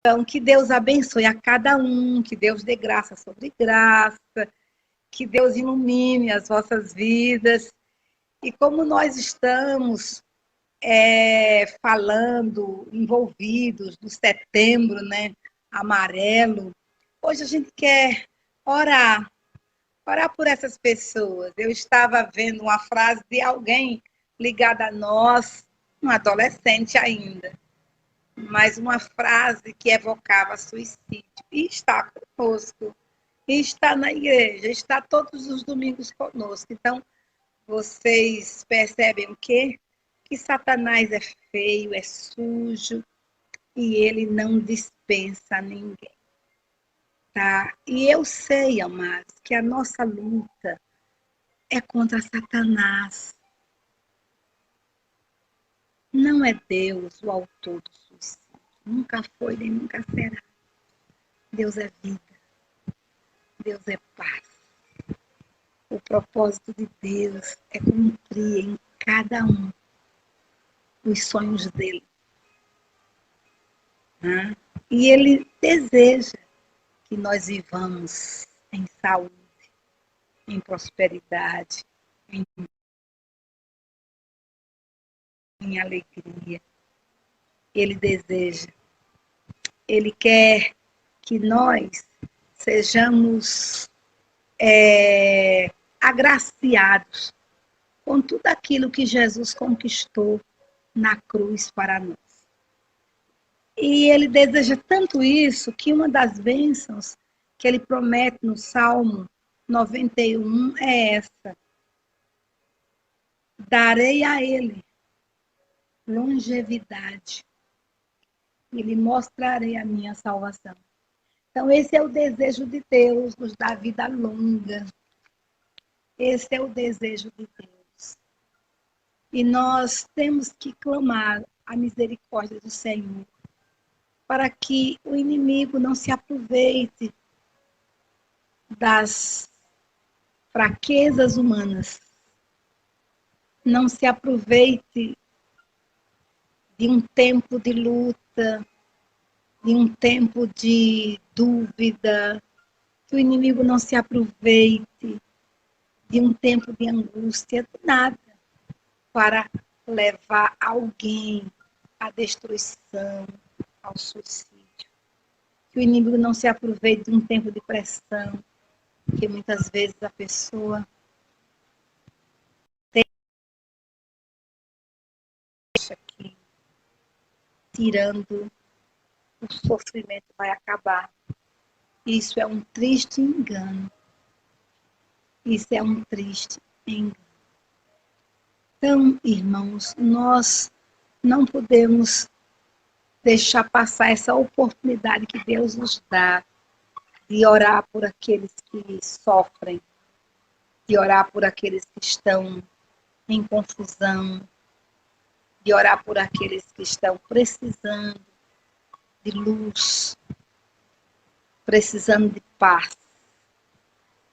Então, que Deus abençoe a cada um, que Deus dê graça sobre graça, que Deus ilumine as vossas vidas. E como nós estamos falando, envolvidos no setembro, né, amarelo, hoje a gente quer orar por essas pessoas. Eu estava vendo uma frase de alguém ligada a nós, um adolescente ainda, mas uma frase que evocava suicídio. E está conosco, e está na igreja, está todos os domingos conosco. Então, vocês percebem o quê? Que Satanás é feio, é sujo, e ele não dispensa ninguém. Tá? E eu sei, amados, que a nossa luta é contra Satanás. Não é Deus o autor do suicídio. Nunca foi nem nunca será. Deus é vida. Deus é paz. O propósito de Deus é cumprir em cada um os sonhos dele. Né? E ele deseja que nós vivamos em saúde, em prosperidade, em alegria. Ele deseja, ele quer que nós sejamos agraciados com tudo aquilo que Jesus conquistou na cruz para nós. E ele deseja tanto isso que uma das bênçãos que ele promete no Salmo 91 é essa: darei a ele longevidade e lhe mostrarei a minha salvação. Então, esse é o desejo de Deus, nos dar vida longa. Esse é o desejo de Deus. E nós temos que clamar a misericórdia do Senhor, para que o inimigo não se aproveite das fraquezas humanas, não se aproveite de um tempo de luta, de um tempo de dúvida, que o inimigo não se aproveite de um tempo de angústia, de nada, para levar alguém à destruição, ao suicídio. Que o inimigo não se aproveite de um tempo de pressão, que muitas vezes a pessoa deixa que, tirando, o sofrimento vai acabar. Isso é um triste engano. Isso é um triste engano. Então, irmãos, nós não podemos deixar passar essa oportunidade que Deus nos dá de orar por aqueles que sofrem, de orar por aqueles que estão em confusão, de orar por aqueles que estão precisando de luz, precisando de paz.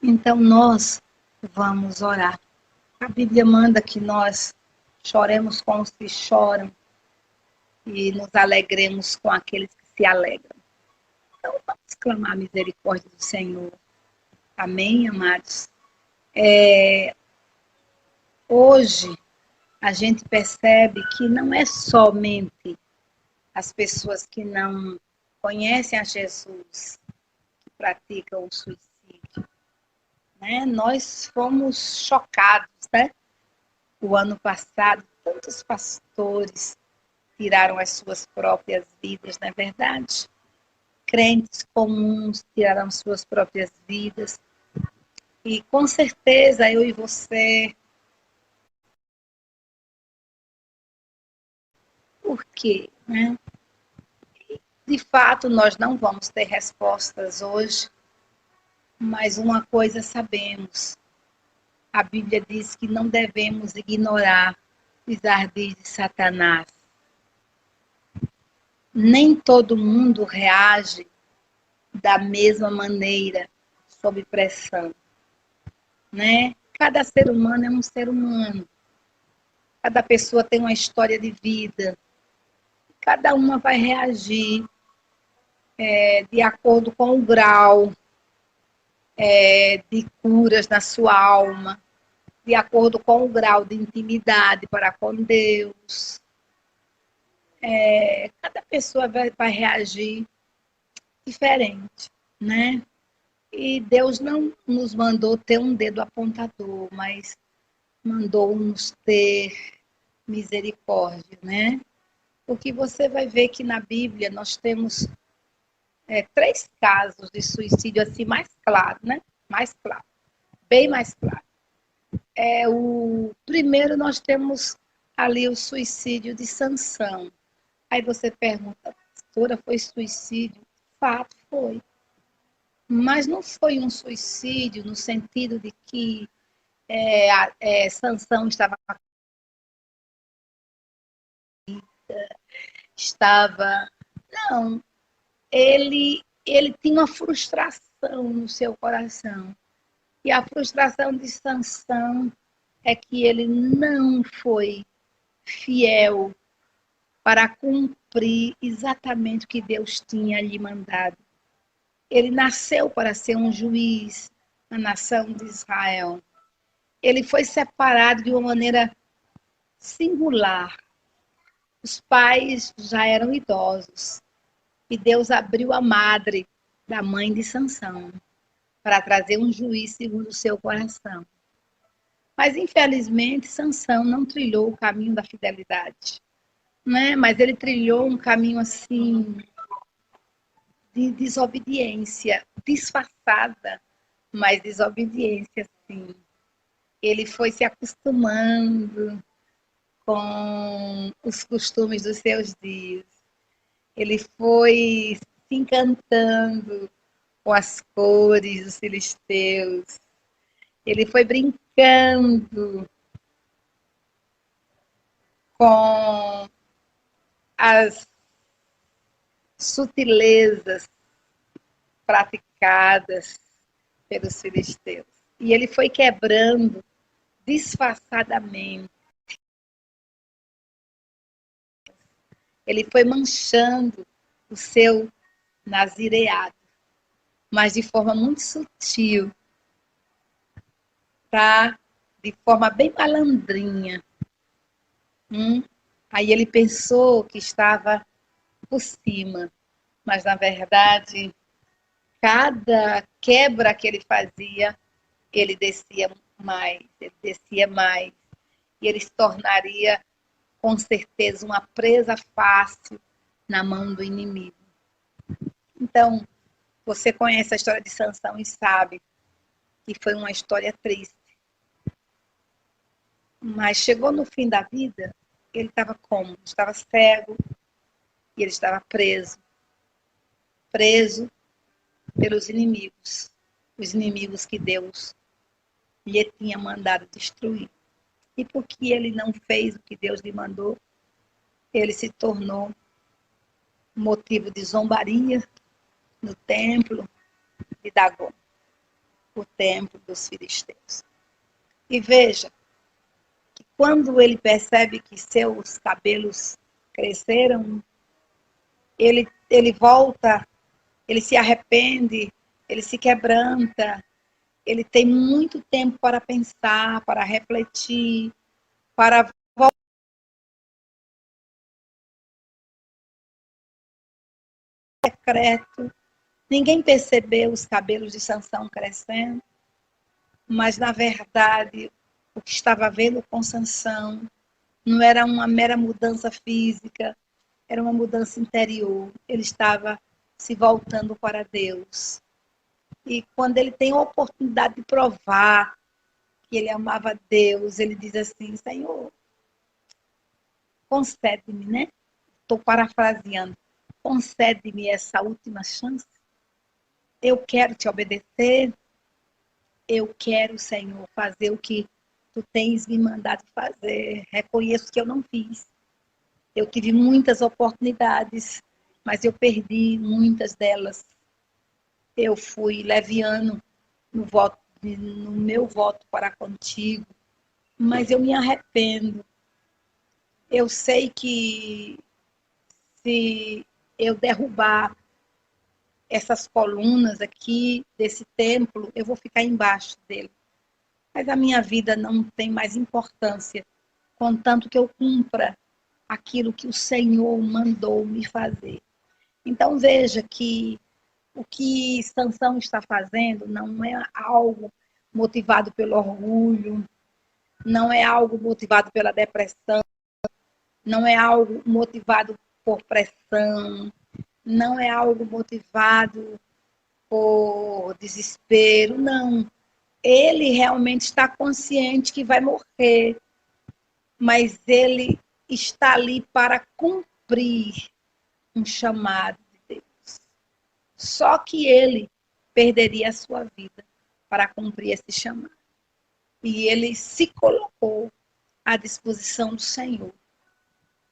Então nós vamos orar. A Bíblia manda que nós choremos com os que choram e nos alegremos com aqueles que se alegram. Então vamos clamar a misericórdia do Senhor. Amém, amados? Hoje a gente percebe que não é somente as pessoas que não conhecem a Jesus que praticam o suicídio. Né? Nós fomos chocados, né? O ano passado, tantos pastores tiraram as suas próprias vidas, não é verdade? Crentes comuns tiraram suas próprias vidas. E com certeza eu e você. Por quê? Né? De fato, nós não vamos ter respostas hoje, mas uma coisa sabemos. A Bíblia diz que não devemos ignorar os ardis de Satanás. Nem todo mundo reage da mesma maneira sob pressão, né? Cada ser humano é um ser humano. Cada pessoa tem uma história de vida. Cada uma vai reagir de acordo com o grau de curas na sua alma, de acordo com o grau de intimidade para com Deus. Cada pessoa vai reagir diferente, né? E Deus não nos mandou ter um dedo apontador, mas mandou-nos ter misericórdia, né? Porque você vai ver que na Bíblia nós temos 3 casos de suicídio assim mais claro, né? Mais claro, bem mais claro. O primeiro nós temos ali o suicídio de Sansão. Aí você pergunta, pastora, foi suicídio? Fato, foi. Mas não foi um suicídio no sentido de que Sansão estava. Não, ele tinha uma frustração no seu coração. E a frustração de Sansão é que ele não foi fiel para cumprir exatamente o que Deus tinha lhe mandado. Ele nasceu para ser um juiz na nação de Israel. Ele foi separado de uma maneira singular. Os pais já eram idosos e Deus abriu a madre da mãe de Sansão para trazer um juiz segundo o seu coração. Mas infelizmente Sansão não trilhou o caminho da fidelidade, né? Mas ele trilhou um caminho assim de desobediência disfarçada, mas desobediência sim. Ele foi se acostumando com os costumes dos seus dias. Ele foi se encantando com as cores dos filisteus. Ele foi brincando com as sutilezas praticadas pelos filisteus. E ele foi quebrando disfarçadamente. Ele foi manchando o seu nazireado, mas de forma muito sutil, tá? De forma bem malandrinha. Aí ele pensou que estava por cima, mas na verdade, cada quebra que ele fazia, ele descia mais, e ele se tornaria com certeza uma presa fácil na mão do inimigo. Então, você conhece a história de Sansão e sabe que foi uma história triste. Mas chegou no fim da vida, ele estava como? Estava cego e ele estava preso. Preso pelos inimigos. Os inimigos que Deus lhe tinha mandado destruir. E porque ele não fez o que Deus lhe mandou, ele se tornou motivo de zombaria no templo de Dagom, o templo dos filisteus. E veja que quando ele percebe que seus cabelos cresceram, ele volta, ele se arrepende, ele se quebranta, ele tem muito tempo para pensar, para refletir, para voltar secreto. Ninguém percebeu os cabelos de Sansão crescendo, mas na verdade o que estava vendo com Sansão não era uma mera mudança física, era uma mudança interior. Ele estava se voltando para Deus. E quando ele tem a oportunidade de provar que ele amava Deus, ele diz assim: Senhor, concede-me, né? Estou parafraseando. Concede-me essa última chance. Eu quero te obedecer. Eu quero, Senhor, fazer o que tu tens me mandado fazer. Reconheço que eu não fiz. Eu tive muitas oportunidades, mas eu perdi muitas delas. Eu fui leviano no meu voto para contigo, mas eu me arrependo. Eu sei que se eu derrubar essas colunas aqui desse templo, eu vou ficar embaixo dele. Mas a minha vida não tem mais importância, contanto que eu cumpra aquilo que o Senhor mandou me fazer. Então veja que o que Sansão está fazendo não é algo motivado pelo orgulho, não é algo motivado pela depressão, não é algo motivado por pressão, não é algo motivado por desespero, não. Ele realmente está consciente que vai morrer, mas ele está ali para cumprir um chamado de Deus. Só que ele perderia a sua vida para cumprir esse chamado. E ele se colocou à disposição do Senhor.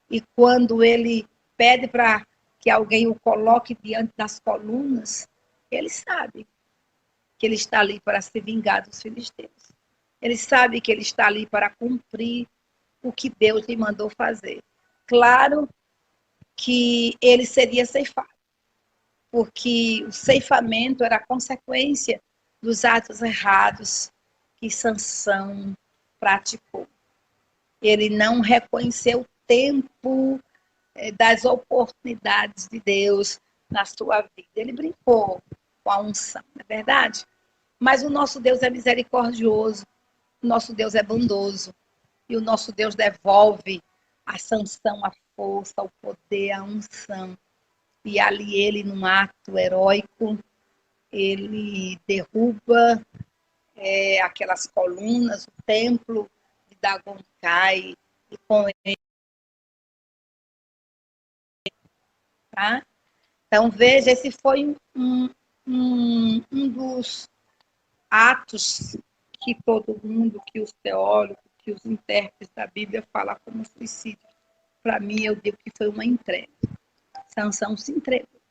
E quando ele pede para que alguém o coloque diante das colunas, ele sabe que ele está ali para se vingar dos filisteus. Ele sabe que ele está ali para cumprir o que Deus lhe mandou fazer. Claro que ele seria ceifado, porque o ceifamento era a consequência dos atos errados que Sansão praticou. Ele não reconheceu o tempo das oportunidades de Deus na sua vida. Ele brincou com a unção, não é verdade? Mas o nosso Deus é misericordioso, o nosso Deus é bondoso, e o nosso Deus devolve a Sansão, a força, o poder, a unção. E ali ele, num ato heróico, ele derruba aquelas colunas, o templo de Dagon cai, e com ele, tá? Então, veja, esse foi um dos atos que todo mundo, que os teólogos, que os intérpretes da Bíblia falam como suicídio. Para mim, eu digo que foi uma entrega. Sansão se entregou.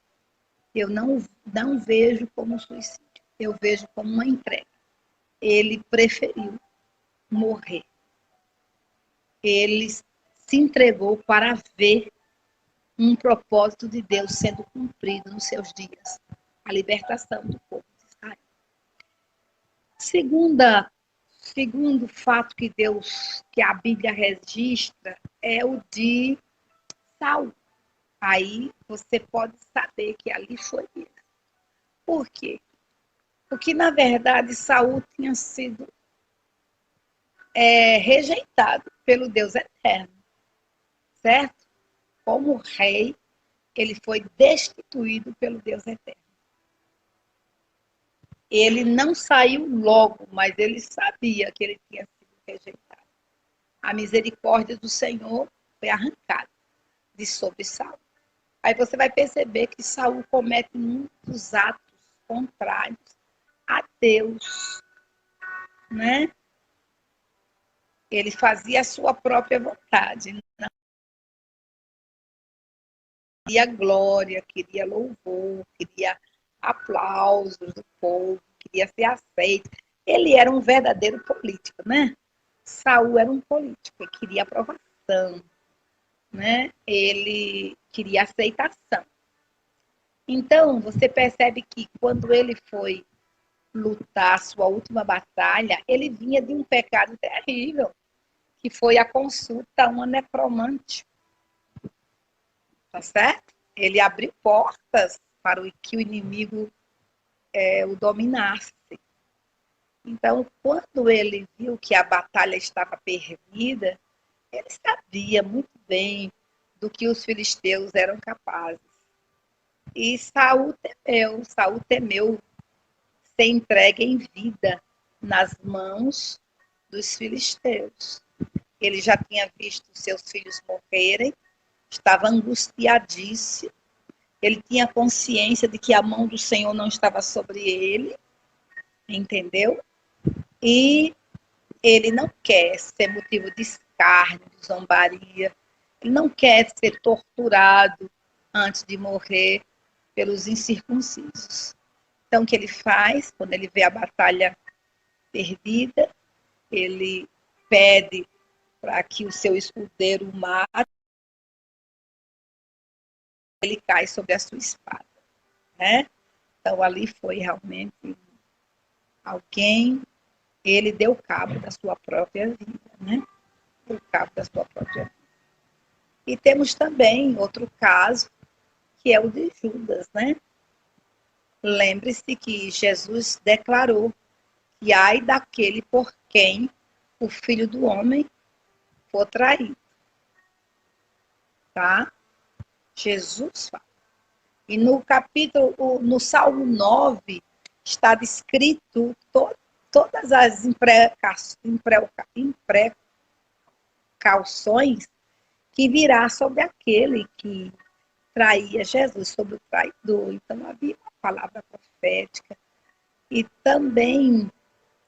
Eu não vejo como suicídio, eu vejo como uma entrega. Ele preferiu morrer. Ele se entregou para ver um propósito de Deus sendo cumprido nos seus dias, a libertação do povo de Israel. Segundo fato que a Bíblia registra é o de Saul. Aí você pode saber que ali foi ele. Por quê? Porque, na verdade, Saul tinha sido rejeitado pelo Deus eterno, certo? Como rei, ele foi destituído pelo Deus eterno. Ele não saiu logo, mas ele sabia que ele tinha sido rejeitado. A misericórdia do Senhor foi arrancada de sobre Saul. Aí você vai perceber que Saul comete muitos atos contrários a Deus, né? Ele fazia a sua própria vontade, não queria glória, queria louvor, queria aplausos do povo, queria ser aceito. Ele era um verdadeiro político, né? Saul era um político, ele queria aprovação, né? Ele queria aceitação. Então, você percebe que quando ele foi lutar a sua última batalha, ele vinha de um pecado terrível, que foi a consulta a uma necromante. Tá certo? Ele abriu portas para que o inimigo o dominasse. Então, quando ele viu que a batalha estava perdida, ele sabia muito bem do que os filisteus eram capazes. E Saul temeu ser entregue em vida nas mãos dos filisteus. Ele já tinha visto seus filhos morrerem, estava angustiadíssimo, ele tinha consciência de que a mão do Senhor não estava sobre ele, entendeu? E ele não quer ser motivo de escárnio, de zombaria, ele não quer ser torturado antes de morrer pelos incircuncisos. Então, o que ele faz, quando ele vê a batalha perdida, ele pede para que o seu escudeiro o mate, ele cai sobre a sua espada, né? Então, ali foi realmente alguém, ele deu cabo da sua própria vida, né? Deu cabo da sua própria vida. E temos também outro caso, que é o de Judas, né? Lembre-se que Jesus declarou que ai daquele por quem o Filho do Homem for traído. Tá? Jesus fala. E no capítulo, no Salmo 9, está descrito todas as imprecauções que virá sobre aquele que traía Jesus, sobre o traidor. Então, havia uma palavra profética. E também,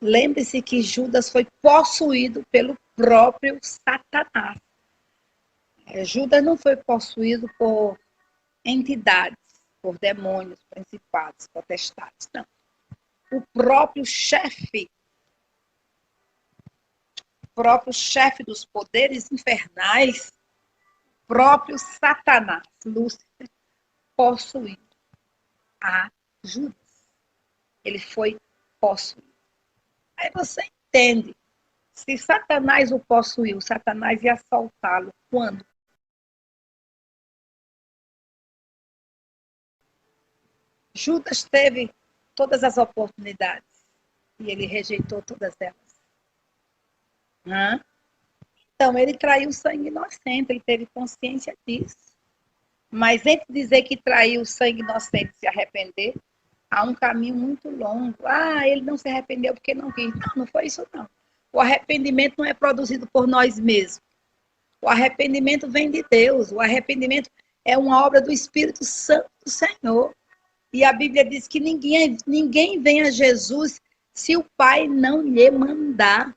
lembre-se que Judas foi possuído pelo próprio Satanás. Judas não foi possuído por entidades, por demônios, principados, potestades, não. O próprio chefe dos poderes infernais, próprio Satanás, Lúcifer, possuiu a Judas. Ele foi possuído. Aí você entende, se Satanás o possuiu, Satanás ia assaltá-lo quando? Judas teve todas as oportunidades e ele rejeitou todas elas. Então, ele traiu sangue inocente, ele teve consciência disso. Mas entre dizer que traiu sangue inocente e se arrepender, há um caminho muito longo. Ele não se arrependeu porque não quis. Não, não foi isso não. O arrependimento não é produzido por nós mesmos. O arrependimento vem de Deus. O arrependimento é uma obra do Espírito Santo do Senhor. E a Bíblia diz que ninguém vem a Jesus se o Pai não lhe mandar.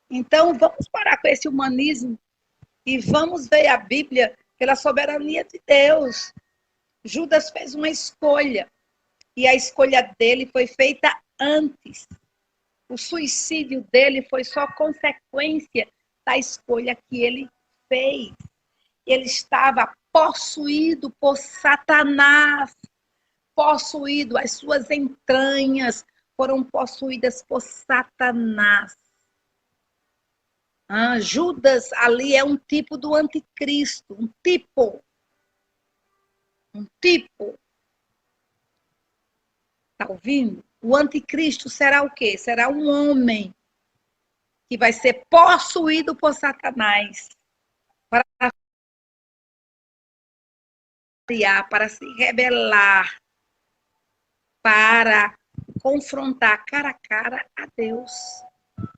Então, vamos parar com esse humanismo e vamos ver a Bíblia pela soberania de Deus. Judas fez uma escolha e a escolha dele foi feita antes. O suicídio dele foi só consequência da escolha que ele fez. Ele estava possuído por Satanás, possuído, as suas entranhas foram possuídas por Satanás. Judas ali é um tipo do anticristo, um tipo. Está ouvindo? O anticristo será o quê? Será um homem que vai ser possuído por Satanás para se rebelar, para confrontar cara a cara a Deus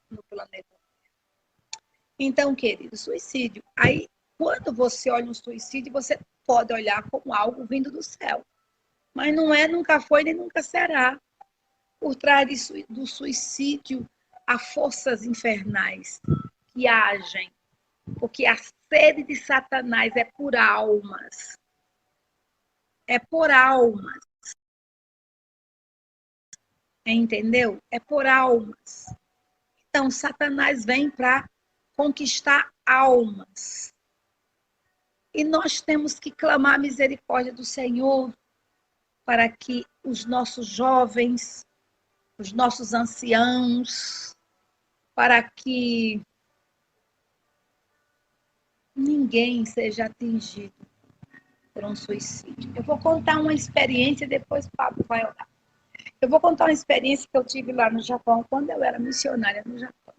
no planeta. Então, querido, suicídio. Aí, quando você olha um suicídio, você pode olhar como algo vindo do céu. Mas não é, nunca foi, nem nunca será. Por trás do suicídio, há forças infernais que agem. Porque a sede de Satanás é por almas. É por almas. Entendeu? É por almas. Então, Satanás vem para conquistar almas. E nós temos que clamar a misericórdia do Senhor para que os nossos jovens, os nossos anciãos, para que ninguém seja atingido por um suicídio. Eu vou contar uma experiência, depois o Pablo vai orar. Eu vou contar uma experiência que eu tive lá no Japão, quando eu era missionária no Japão.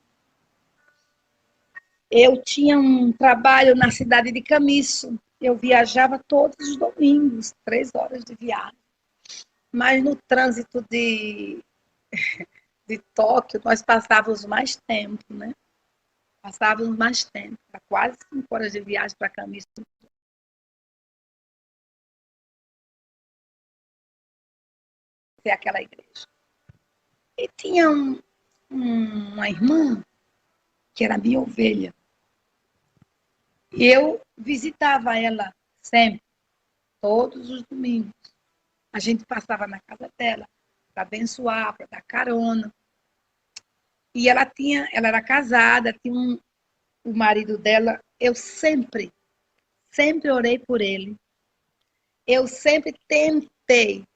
Eu tinha um trabalho na cidade de Kamisso. Eu viajava todos os domingos, 3 horas de viagem. Mas no trânsito de Tóquio, nós passávamos mais tempo, né? Passávamos mais tempo, quase 5 horas de viagem para Kamisso. Aquela igreja. E tinha uma irmã que era minha ovelha. E eu visitava ela sempre, todos os domingos. A gente passava na casa dela para abençoar, para dar carona. E ela era casada, tinha o marido dela. Eu sempre orei por ele. Eu sempre tentei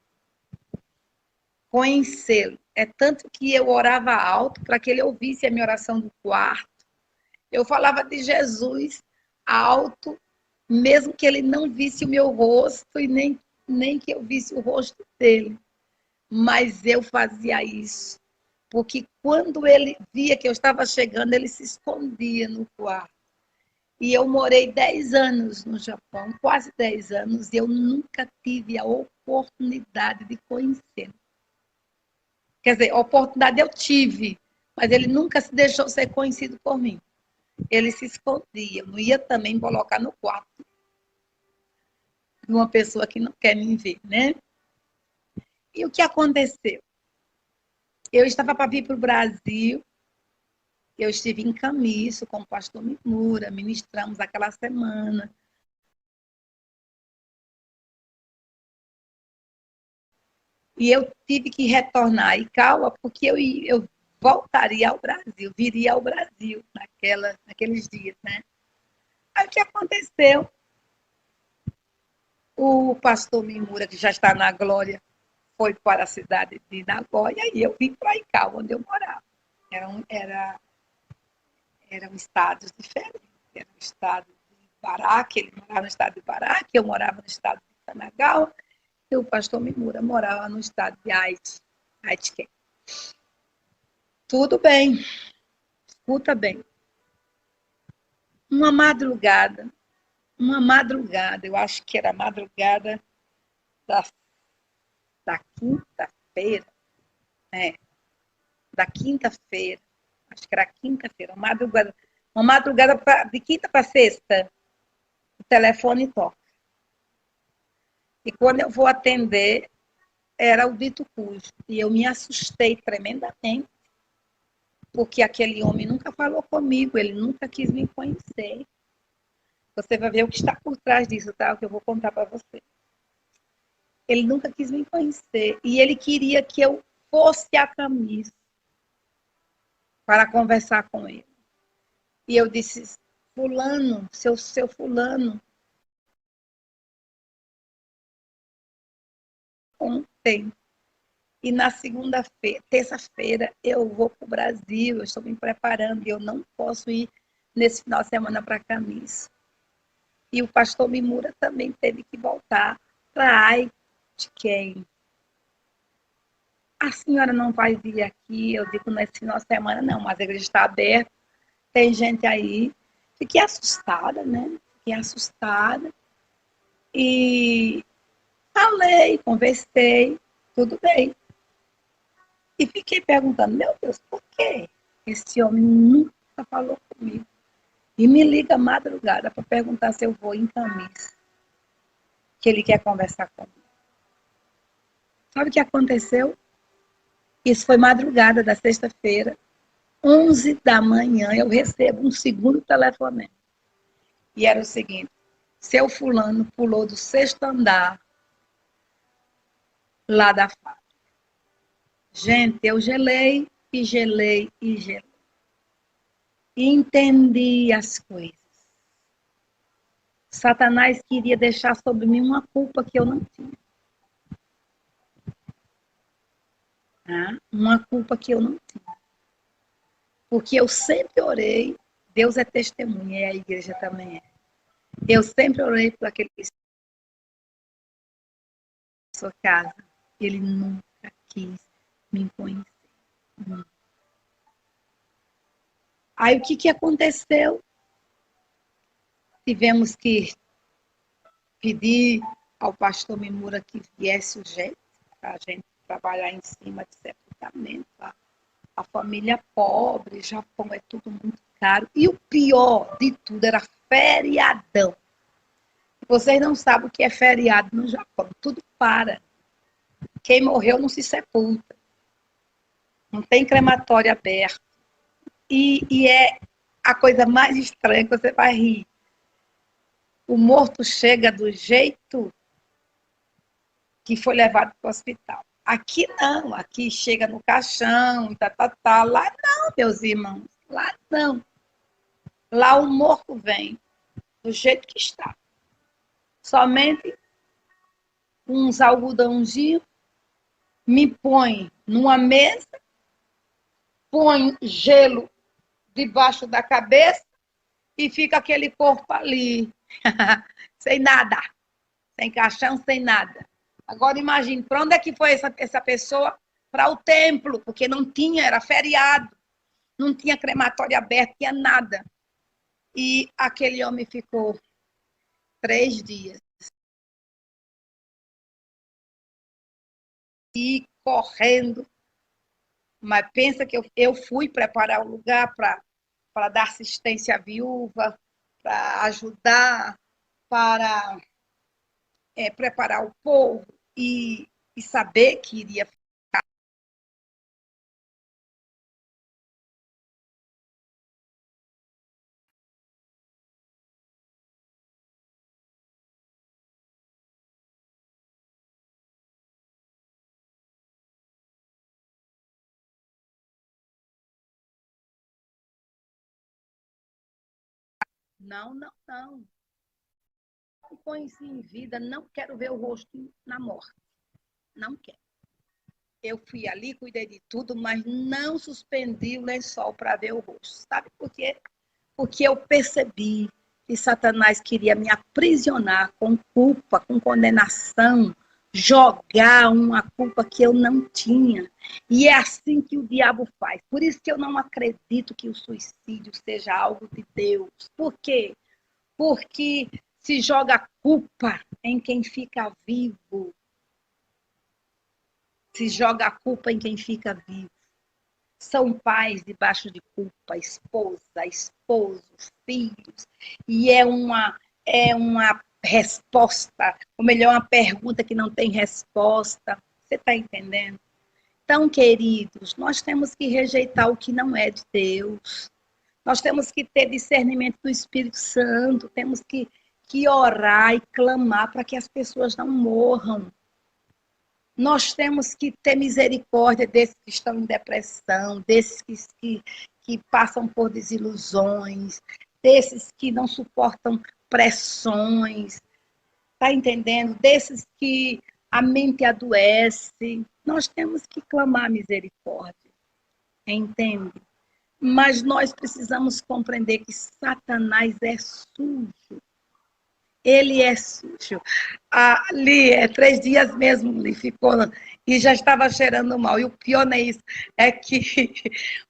conhecê-lo. É tanto que eu orava alto para que ele ouvisse a minha oração do quarto. Eu falava de Jesus alto, mesmo que ele não visse o meu rosto e nem que eu visse o rosto dele. Mas eu fazia isso, porque quando ele via que eu estava chegando, ele se escondia no quarto. E eu morei 10 anos no Japão, quase 10 anos, e eu nunca tive a oportunidade de conhecê-lo. Quer dizer, a oportunidade eu tive, mas ele nunca se deixou ser conhecido por mim. Ele se escondia. Eu não ia também colocar no quarto de uma pessoa que não quer me ver, né? E o que aconteceu? Eu estava para vir para o Brasil, eu estive em Camiço com o pastor Mimura, ministramos aquela semana. E eu tive que retornar a Icauá, porque eu voltaria ao Brasil, viria ao Brasil naqueles dias, né? Aí o que aconteceu? O pastor Mimura, que já está na glória, foi para a cidade de Nagoya e eu vim para Icauá, onde eu morava. Eram estados diferentes. Era o estado de Baraque, ele morava no estado de Baraque, eu morava no estado de Kanagawa, e o pastor Mimura morava no estado de Aichi. Tudo bem, escuta bem. Uma madrugada, eu acho que era a madrugada da, da quinta-feira, né? Da quinta-feira, acho que era quinta-feira, uma madrugada de quinta para sexta, o telefone toca. E quando eu vou atender, era o dito cujo. E eu me assustei tremendamente, porque aquele homem nunca falou comigo, ele nunca quis me conhecer. Você vai ver o que está por trás disso, tá? O que eu vou contar para você. Ele nunca quis me conhecer. E ele queria que eu fosse a Camiço para conversar com ele. E eu disse, fulano, seu fulano, ontem. E na segunda-feira, terça-feira, eu vou para o Brasil, eu estou me preparando e eu não posso ir nesse final de semana para Camiço. E o pastor Mimura também teve que voltar para Aichi. A senhora não vai vir aqui, eu digo nesse final de semana, não, mas a igreja está aberta, tem gente aí. Fiquei assustada, né? Fiquei assustada. E falei, conversei, tudo bem. E fiquei perguntando, meu Deus, por que esse homem nunca falou comigo? E me liga madrugada para perguntar se eu vou em Camiço, que ele quer conversar comigo. Sabe o que aconteceu? Isso foi madrugada da sexta-feira, 11 da manhã, eu recebo um segundo telefonema. E era o seguinte, seu fulano pulou do sexto andar lá da fábrica. Gente, eu gelei e gelei e gelei. E entendi as coisas. Satanás queria deixar sobre mim uma culpa que eu não tinha. Uma culpa que eu não tinha. Porque eu sempre orei, Deus é testemunha e a igreja também é. Eu sempre orei por aquele sua casa. Ele nunca quis me conhecer. Aí o que aconteceu? Tivemos que pedir ao pastor Mimura que viesse urgente para a gente trabalhar em cima de sepultamento. A família pobre, Japão é tudo muito caro. E o pior de tudo era feriadão. Vocês não sabem o que é feriado no Japão. Tudo para. Quem morreu não se sepulta. Não tem crematório aberto. E é a coisa mais estranha que você vai rir. O morto chega do jeito que foi levado para o hospital. Aqui não, aqui chega no caixão, tá. Lá não, meus irmãos, lá não. Lá o morto vem do jeito que está. Somente uns algodãozinhos me põe numa mesa, põe gelo debaixo da cabeça e fica aquele corpo ali, sem nada, sem caixão, sem nada. Agora imagine, para onde é que foi essa pessoa? Para o templo, porque não tinha, era feriado, não tinha crematório aberto, tinha nada. E aquele homem ficou 3 dias e correndo. Mas pensa que eu fui preparar o lugar para dar assistência à viúva, para ajudar, para preparar o povo e saber que iria. Não, não, não. Não põe-se em vida, não quero ver o rosto na morte. Não quero. Eu fui ali, cuidei de tudo, mas não suspendi o lençol para ver o rosto. Sabe por quê? Porque eu percebi que Satanás queria me aprisionar com culpa, com condenação, jogar uma culpa que eu não tinha. E é assim que o diabo faz. Por isso que eu não acredito que o suicídio seja algo de Deus. Por quê? Porque se joga culpa em quem fica vivo. Se joga a culpa em quem fica vivo. São pais debaixo de culpa, esposa, esposo, filhos. E é uma resposta, ou melhor, uma pergunta que não tem resposta. Você está entendendo? Então, queridos, nós temos que rejeitar o que não é de Deus. Nós temos que ter discernimento do Espírito Santo, temos que orar e clamar para que as pessoas não morram. Nós temos que ter misericórdia desses que estão em depressão, desses que passam por desilusões, desses que não suportam pressões, está entendendo? Desses que a mente adoece. Nós temos que clamar misericórdia, entende? Mas nós precisamos compreender que Satanás é sujo. Ele é sujo. Ali, 3 dias mesmo, ele ficou e já estava cheirando mal. E o pior não é isso, é que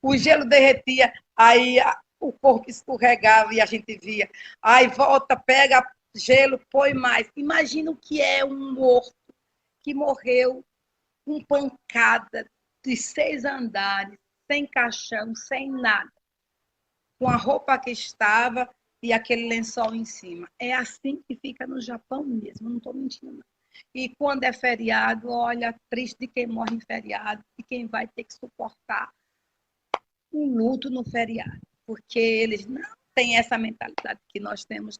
o gelo derretia, aí o corpo escorregava e a gente via. Aí volta, pega gelo, põe mais. Imagina o que é um morto que morreu com pancada de 6 andares, sem caixão, sem nada, com a roupa que estava e aquele lençol em cima. É assim que fica no Japão mesmo, não estou mentindo. Não. E quando é feriado, olha, triste de quem morre em feriado e quem vai ter que suportar um luto no feriado, porque eles não têm essa mentalidade que nós temos,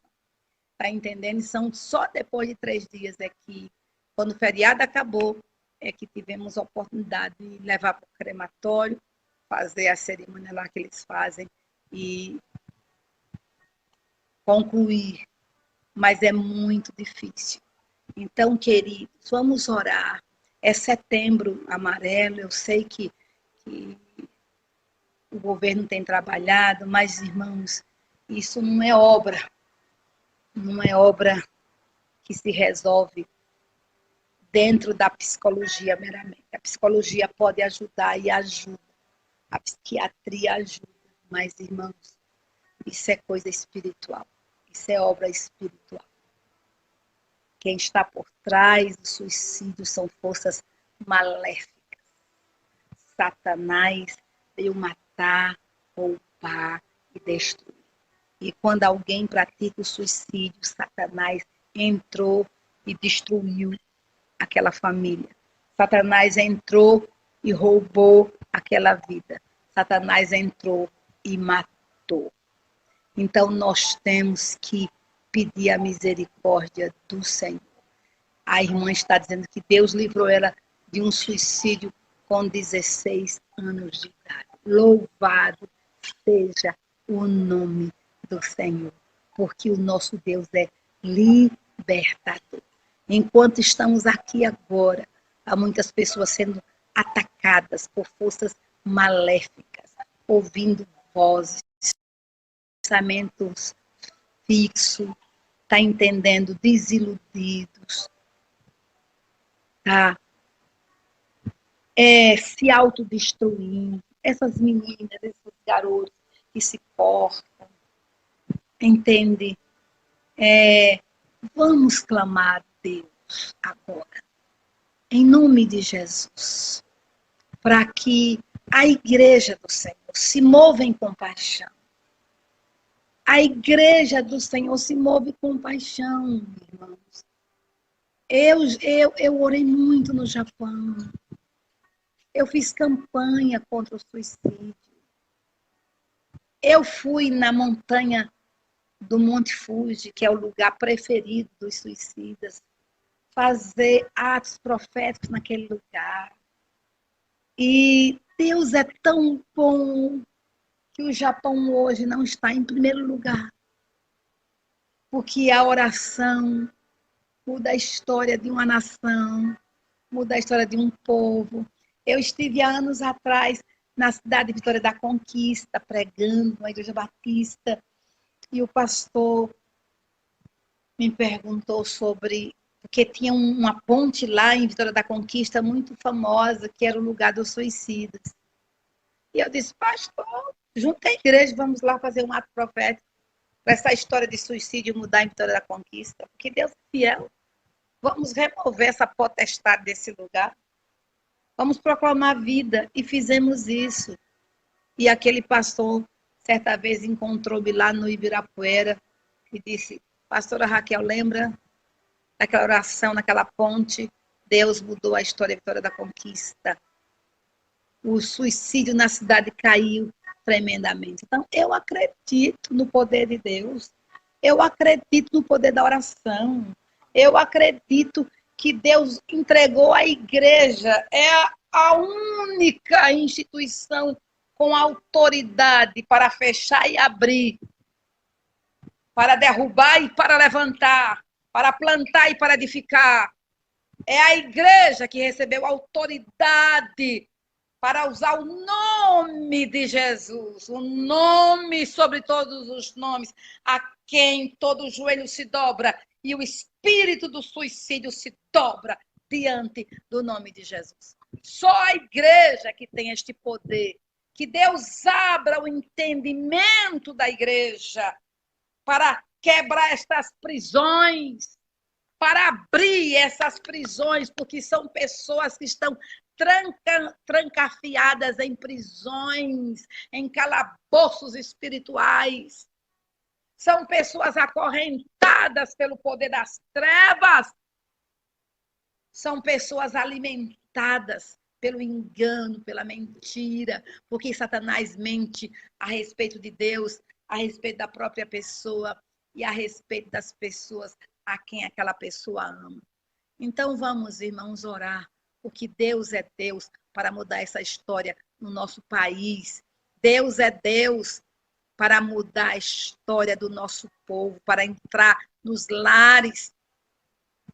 tá entendendo? E são só depois de 3 dias é que, quando o feriado acabou, é que tivemos a oportunidade de levar para o crematório, fazer a cerimônia lá que eles fazem e concluir, mas é muito difícil. Então, queridos, vamos orar. É setembro amarelo, eu sei que o governo tem trabalhado, mas, irmãos, isso não é obra que se resolve dentro da psicologia meramente. A psicologia pode ajudar e ajuda, a psiquiatria ajuda, mas, irmãos, isso é coisa espiritual, isso é obra espiritual. Quem está por trás do suicídio são forças maléficas. Satanás veio matar, roubar e destruir. E quando alguém pratica o suicídio, Satanás entrou e destruiu aquela família. Satanás entrou e roubou aquela vida. Satanás entrou e matou. Então nós temos que pedir a misericórdia do Senhor. A irmã está dizendo que Deus livrou ela de um suicídio com 16 anos de idade. Louvado seja o nome do Senhor, porque o nosso Deus é libertador. Enquanto estamos aqui agora, Há muitas pessoas sendo atacadas por forças maléficas, ouvindo vozes, pensamentos fixos, tá entendendo, desiludidos, tá se autodestruindo. Essas meninas, esses garotos que se cortam, entende? Vamos clamar a Deus agora, em nome de Jesus, para que a igreja do Senhor se mova em compaixão. A igreja do Senhor se move com paixão, irmãos. Eu orei muito no Japão. Eu fiz campanha contra o suicídio. Eu fui na montanha do Monte Fuji, que é o lugar preferido dos suicidas, fazer atos proféticos naquele lugar. E Deus é tão bom que o Japão hoje não está em primeiro lugar. Porque a oração muda a história de uma nação, muda a história de um povo. Eu estive há anos atrás na cidade de Vitória da Conquista, pregando na Igreja Batista, e o pastor me perguntou sobre... Porque tinha uma ponte lá em Vitória da Conquista muito famosa, que era o lugar dos suicidas. E eu disse, pastor, junta a igreja, vamos lá fazer um ato profético para essa história de suicídio mudar em Vitória da Conquista. Porque Deus é fiel. Vamos remover essa potestade desse lugar. Vamos proclamar vida. E fizemos isso. E aquele pastor, certa vez, encontrou-me lá no Ibirapuera e disse, pastora Raquel, lembra daquela oração, naquela ponte? Deus mudou a história da Vitória da Conquista. O suicídio na cidade caiu tremendamente. Então, eu acredito no poder de Deus. Eu acredito no poder da oração. Eu acredito que Deus entregou a igreja. É a única instituição com autoridade para fechar e abrir, para derrubar e para levantar, para plantar e para edificar. É a igreja que recebeu autoridade para usar o nome de Jesus, o nome sobre todos os nomes, a quem todo joelho se dobra e o espírito do suicídio se dobra diante do nome de Jesus. Só a igreja que tem este poder. Que Deus abra o entendimento da igreja para quebrar estas prisões, para abrir essas prisões, porque são pessoas que estão trancafiadas em prisões, em calabouços espirituais. São pessoas acorrentadas pelo poder das trevas. São pessoas alimentadas pelo engano, pela mentira, porque Satanás mente a respeito de Deus, a respeito da própria pessoa e a respeito das pessoas a quem aquela pessoa ama. Então vamos, irmãos, orar, porque Deus é Deus para mudar essa história no nosso país. Deus é Deus para mudar a história do nosso povo, para entrar nos lares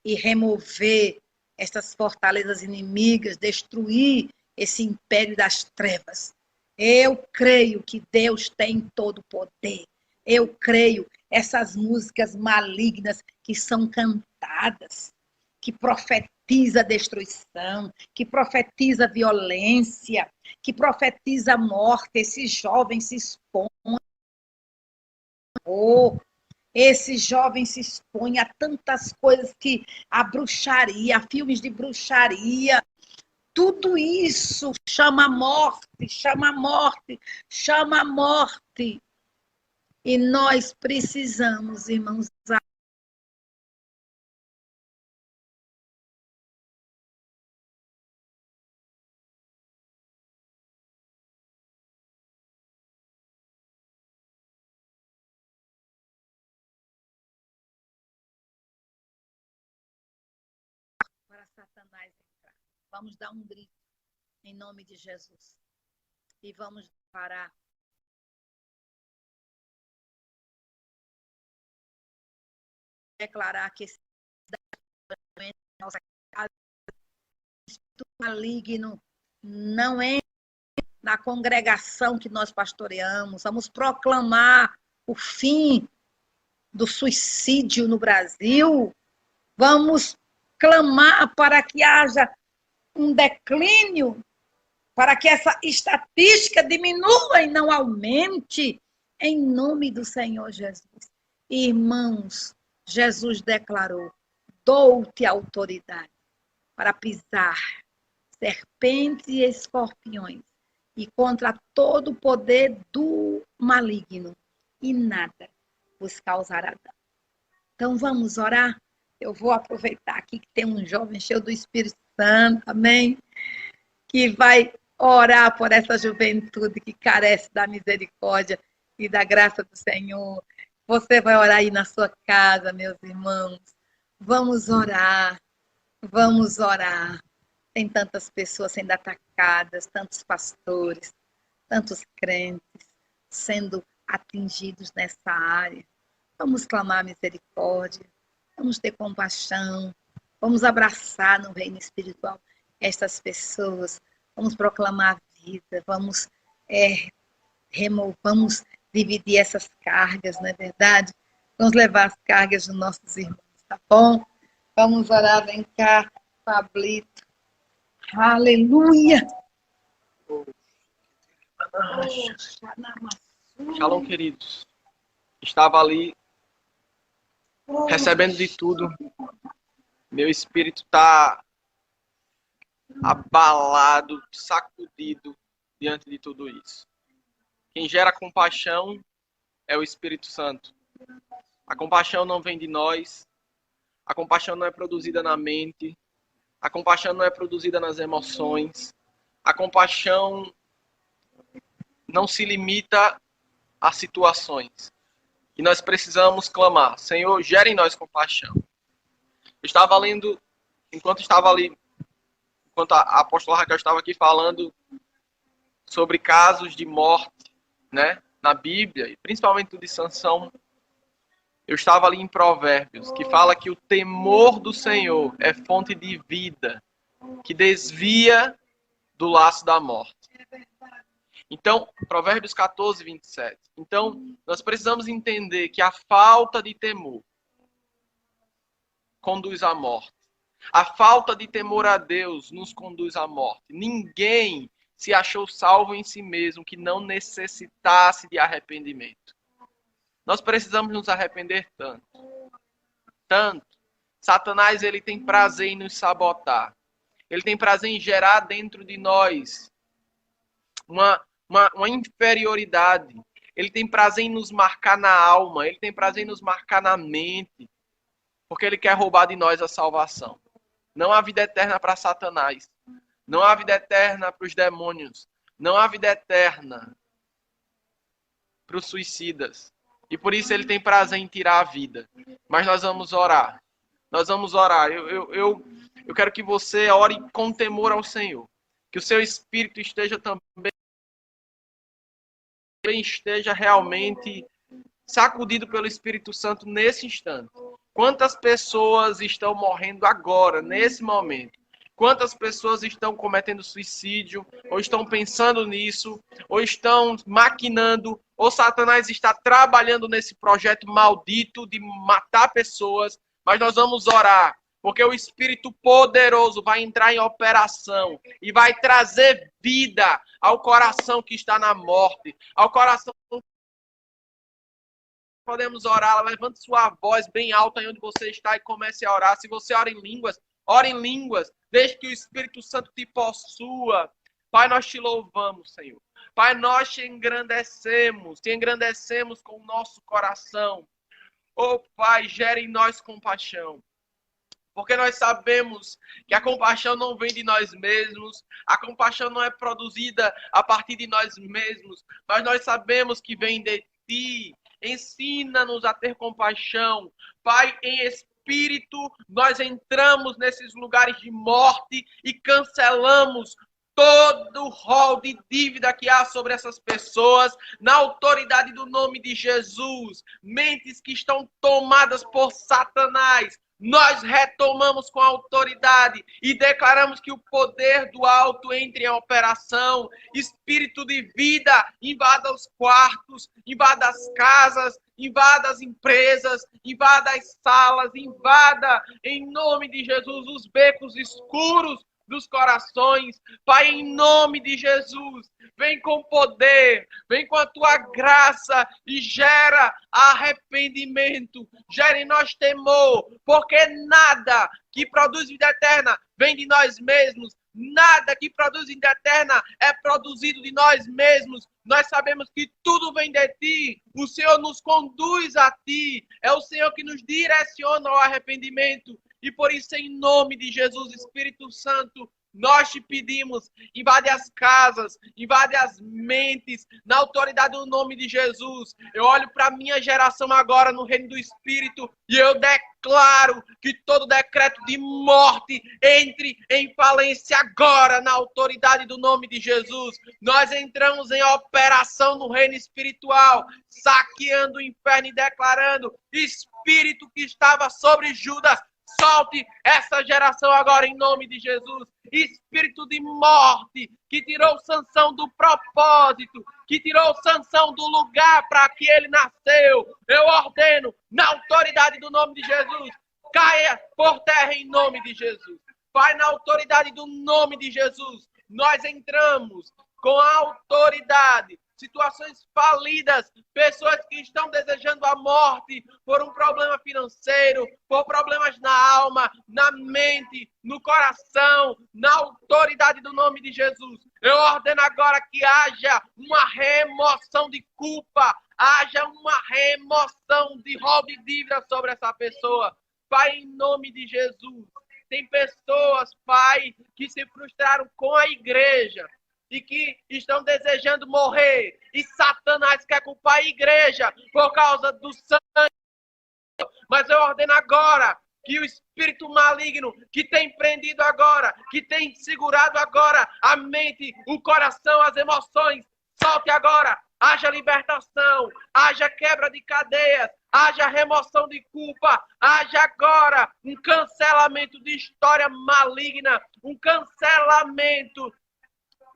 e remover estas fortalezas inimigas, destruir esse império das trevas. Eu creio que Deus tem todo o poder. Eu creio essas músicas malignas que são cantadas, que profetiza destruição, que profetiza violência, que profetiza morte. Esses jovens se expõem. Esse jovem se expõe a tantas coisas, que a bruxaria, a filmes de bruxaria, tudo isso chama a morte, chama a morte, chama a morte. E nós precisamos, irmãos, para Satanás entrar. Vamos dar um grito em nome de Jesus. E vamos parar. Declarar que esse nossa casa maligno não entre na congregação que nós pastoreamos. Vamos proclamar o fim do suicídio no Brasil. Vamos clamar para que haja um declínio, para que essa estatística diminua e não aumente, em nome do Senhor Jesus. Irmãos, Jesus declarou: dou-te autoridade para pisar serpentes e escorpiões e contra todo o poder do maligno, e nada vos causará dano. Então vamos orar? Eu vou aproveitar aqui que tem um jovem cheio do Espírito Santo, amém? Que vai orar por essa juventude que carece da misericórdia e da graça do Senhor. Você vai orar aí na sua casa, meus irmãos. Vamos orar. Vamos orar. Tem tantas pessoas sendo atacadas, tantos pastores, tantos crentes sendo atingidos nessa área. Vamos clamar misericórdia, vamos ter compaixão, vamos abraçar no reino espiritual estas pessoas, vamos proclamar a vida, vamos vamos dividir essas cargas, não é verdade? Vamos levar as cargas dos nossos irmãos, tá bom? Vamos orar, vem cá, Pablito. Aleluia! Shalom, queridos. Estava ali recebendo de tudo. Meu espírito está abalado, sacudido diante de tudo isso. Quem gera compaixão é o Espírito Santo. A compaixão não vem de nós. A compaixão não é produzida na mente. A compaixão não é produzida nas emoções. A compaixão não se limita a situações. E nós precisamos clamar: Senhor, gere em nós compaixão. Eu estava lendo, enquanto a apóstola Raquel estava aqui falando sobre casos de morte, né, na Bíblia, e principalmente o de Sansão, eu estava ali em Provérbios, que fala que o temor do Senhor é fonte de vida, que desvia do laço da morte. Então, Provérbios 14, 27. Então, nós precisamos entender que a falta de temor conduz à morte. A falta de temor a Deus nos conduz à morte. Ninguém se achou salvo em si mesmo que não necessitasse de arrependimento. Nós precisamos nos arrepender tanto. Tanto. Satanás, ele tem prazer em nos sabotar. Ele tem prazer em gerar dentro de nós uma inferioridade. Ele tem prazer em nos marcar na alma. Ele tem prazer em nos marcar na mente. Porque ele quer roubar de nós a salvação. Não há vida eterna para Satanás. Não há vida eterna para os demônios. Não há vida eterna para os suicidas. E por isso ele tem prazer em tirar a vida. Mas nós vamos orar. Nós vamos orar. Eu quero que você ore com temor ao Senhor. Que o seu espírito esteja realmente sacudido pelo Espírito Santo nesse instante. Quantas pessoas estão morrendo agora, nesse momento? Quantas pessoas estão cometendo suicídio, ou estão pensando nisso, ou estão maquinando, ou Satanás está trabalhando nesse projeto maldito de matar pessoas. Mas nós vamos orar, porque o Espírito poderoso vai entrar em operação e vai trazer vida ao coração que está na morte, ao coração. Podemos orar, levante sua voz bem alta aí onde você está e comece a orar. Se você ora em línguas, ore em línguas. Deixe que o Espírito Santo te possua. Pai, nós te louvamos, Senhor. Pai, nós te engrandecemos com o nosso coração. Oh, Pai, gere em nós compaixão. Porque nós sabemos que a compaixão não vem de nós mesmos, a compaixão não é produzida a partir de nós mesmos, mas nós sabemos que vem de Ti. Ensina-nos a ter compaixão. Pai, em espírito, nós entramos nesses lugares de morte e cancelamos todo o rol de dívida que há sobre essas pessoas, na autoridade do nome de Jesus. Mentes que estão tomadas por Satanás, nós retomamos com autoridade e declaramos que o poder do alto entre em operação. Espírito de vida, invada os quartos, invada as casas, invada as empresas, invada as salas, invada, em nome de Jesus, os becos escuros dos corações. Pai, em nome de Jesus, vem com poder, vem com a tua graça e gera arrependimento, gera em nós temor, porque nada que produz vida eterna vem de nós mesmos, nada que produz vida eterna é produzido de nós mesmos. Nós sabemos que tudo vem de ti, o Senhor nos conduz a ti, é o Senhor que nos direciona ao arrependimento. E por isso, em nome de Jesus, Espírito Santo, nós te pedimos, invade as casas, invade as mentes, na autoridade do nome de Jesus. Eu olho para a minha geração agora no reino do Espírito e eu declaro que todo decreto de morte entre em falência agora, na autoridade do nome de Jesus. Nós entramos em operação no reino espiritual, saqueando o inferno e declarando: espírito que estava sobre Judas, solte essa geração agora em nome de Jesus. Espírito de morte que tirou Sansão do propósito, que tirou Sansão do lugar para que ele nasceu, eu ordeno na autoridade do nome de Jesus, caia por terra em nome de Jesus. Pai, na autoridade do nome de Jesus, nós entramos com a autoridade. Situações falidas, pessoas que estão desejando a morte por um problema financeiro, por problemas na alma, na mente, no coração, na autoridade do nome de Jesus. Eu ordeno agora que haja uma remoção de culpa, haja uma remoção de roubo e dívida sobre essa pessoa. Pai, em nome de Jesus, tem pessoas, Pai, que se frustraram com a igreja e que estão desejando morrer. E Satanás quer culpar a igreja por causa do sangue. Mas eu ordeno agora que o espírito maligno que tem prendido agora, que tem segurado agora a mente, o coração, as emoções, solte agora. Haja libertação, haja quebra de cadeias, haja remoção de culpa, haja agora um cancelamento de história maligna, um cancelamento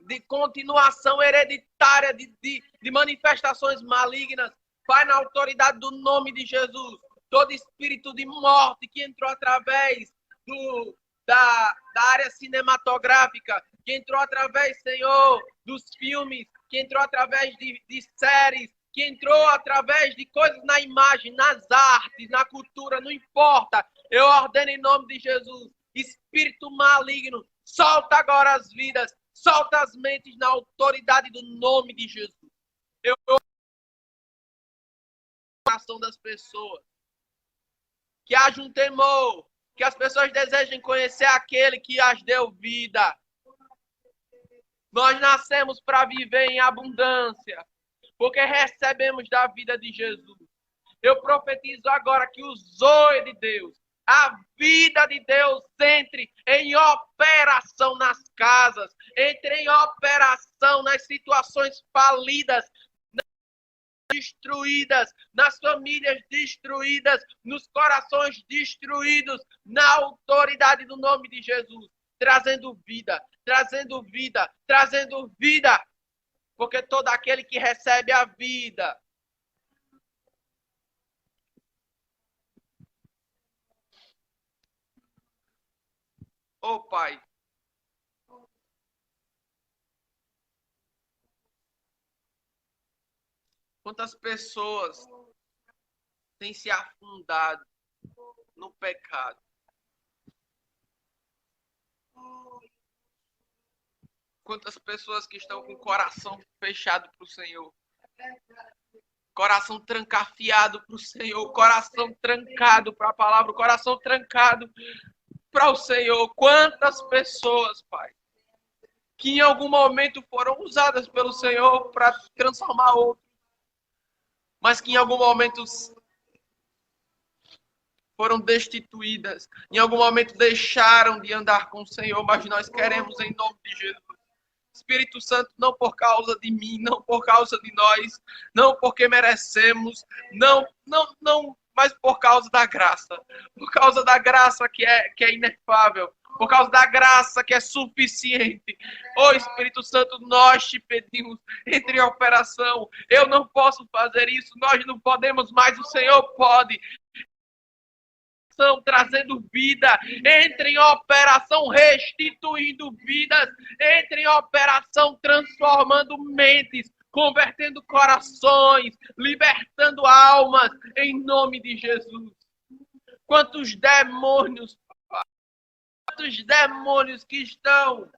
de continuação hereditária de manifestações malignas. Pai, na autoridade do nome de Jesus, todo espírito de morte que entrou através da área cinematográfica, que entrou através, Senhor, dos filmes, que entrou através de séries, que entrou através de coisas na imagem, nas artes, na cultura, não importa. Eu ordeno em nome de Jesus, espírito maligno, solta agora as vidas, solta as mentes na autoridade do nome de Jesus. Eu coração das pessoas. Que haja um temor, que as pessoas desejem conhecer aquele que as deu vida. Nós nascemos para viver em abundância, porque recebemos da vida de Jesus. Eu profetizo agora que o zoe de Deus, a vida de Deus entre em operação nas casas, entre em operação nas situações falidas, destruídas, nas famílias destruídas, nos corações destruídos, na autoridade do nome de Jesus, trazendo vida, trazendo vida, trazendo vida, porque todo aquele que recebe a vida, oh Pai, quantas pessoas têm se afundado no pecado? Quantas pessoas que estão com o coração fechado para o Senhor? Coração trancafiado para o Senhor, coração trancado para a palavra, coração trancado para o Senhor. Quantas pessoas, Pai, que em algum momento foram usadas pelo Senhor para transformar outros, mas que em algum momento foram destituídas, em algum momento deixaram de andar com o Senhor, mas nós queremos em nome de Jesus. Espírito Santo, não por causa de mim, não por causa de nós, não porque merecemos, não mas por causa da graça. Por causa da graça que é inefável. Por causa da graça que é suficiente. Ô Espírito Santo, nós te pedimos, entre em operação. Eu não posso fazer isso, nós não podemos, mas o Senhor pode. Trazendo vida, entre em operação restituindo vidas, entre em operação transformando mentes, convertendo corações, libertando almas, em nome de Jesus. Quantos demônios que estão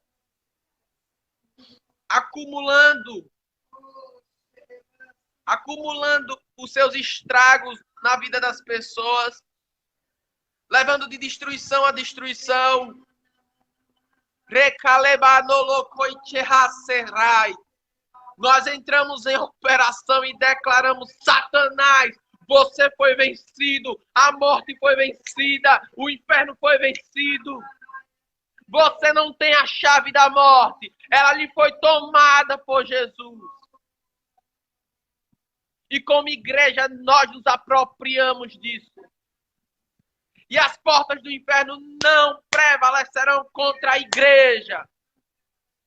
acumulando os seus estragos na vida das pessoas, levando de destruição a destruição. Nós entramos em operação e declaramos: Satanás, você foi vencido, a morte foi vencida, o inferno foi vencido. Você não tem a chave da morte, ela lhe foi tomada por Jesus. E como igreja nós nos apropriamos disso. E as portas do inferno não prevalecerão contra a igreja.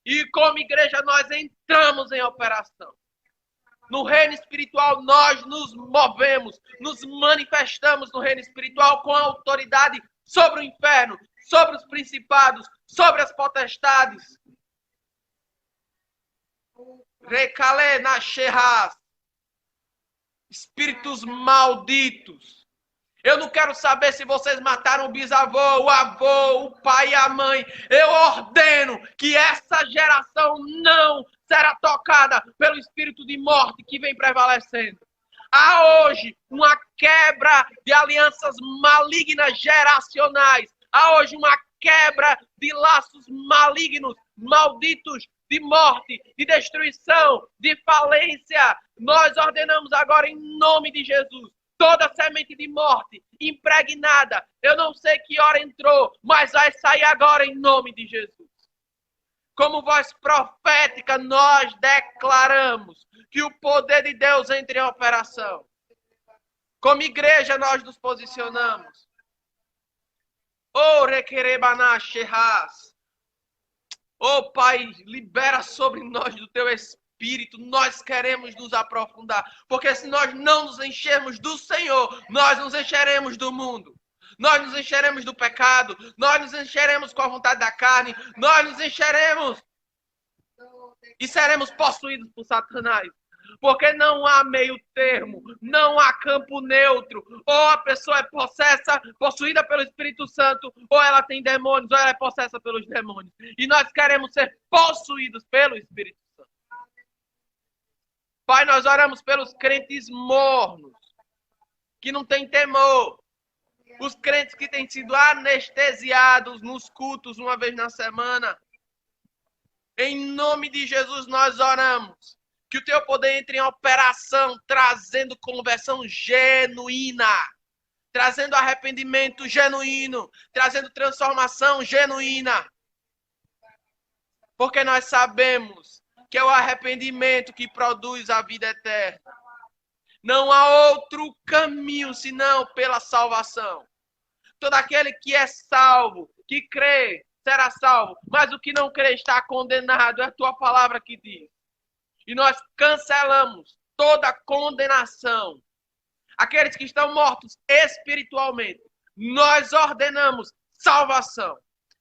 E como igreja nós entramos em operação. No reino espiritual nós nos movemos, nos manifestamos no reino espiritual com autoridade sobre o inferno, sobre os principados, sobre as potestades. Recalé na Xerras. Espíritos malditos. Eu não quero saber se vocês mataram o bisavô, o avô, o pai e a mãe. Eu ordeno que essa geração não será tocada pelo espírito de morte que vem prevalecendo. Há hoje uma quebra de alianças malignas geracionais. Há hoje uma quebra de laços malignos, malditos, de morte, de destruição, de falência. Nós ordenamos agora em nome de Jesus. Toda semente de morte impregnada, eu não sei que hora entrou, mas vai sair agora em nome de Jesus. Como voz profética, nós declaramos que o poder de Deus entre em operação. Como igreja, nós nos posicionamos. Oh, requerebaná, xerras. Oh, Pai, libera sobre nós do teu Espírito. Nós queremos nos aprofundar. Porque se nós não nos enchermos do Senhor, nós nos encheremos do mundo. Nós nos encheremos do pecado. Nós nos encheremos com a vontade da carne. Nós nos encheremos e seremos possuídos por Satanás. Porque não há meio termo, não há campo neutro. Ou a pessoa é possuída pelo Espírito Santo, ou ela tem demônios, ou ela é possessa pelos demônios. E nós queremos ser possuídos pelo Espírito Santo. Pai, nós oramos pelos crentes mornos, que não têm temor. Os crentes que têm sido anestesiados nos cultos uma vez na semana. Em nome de Jesus nós oramos. Que o teu poder entre em operação, trazendo conversão genuína, trazendo arrependimento genuíno, trazendo transformação genuína. Porque nós sabemos que é o arrependimento que produz a vida eterna. Não há outro caminho senão pela salvação. Todo aquele que é salvo, que crê, será salvo. Mas o que não crê está condenado, é a tua palavra que diz. E nós cancelamos toda condenação. Aqueles que estão mortos espiritualmente, nós ordenamos salvação.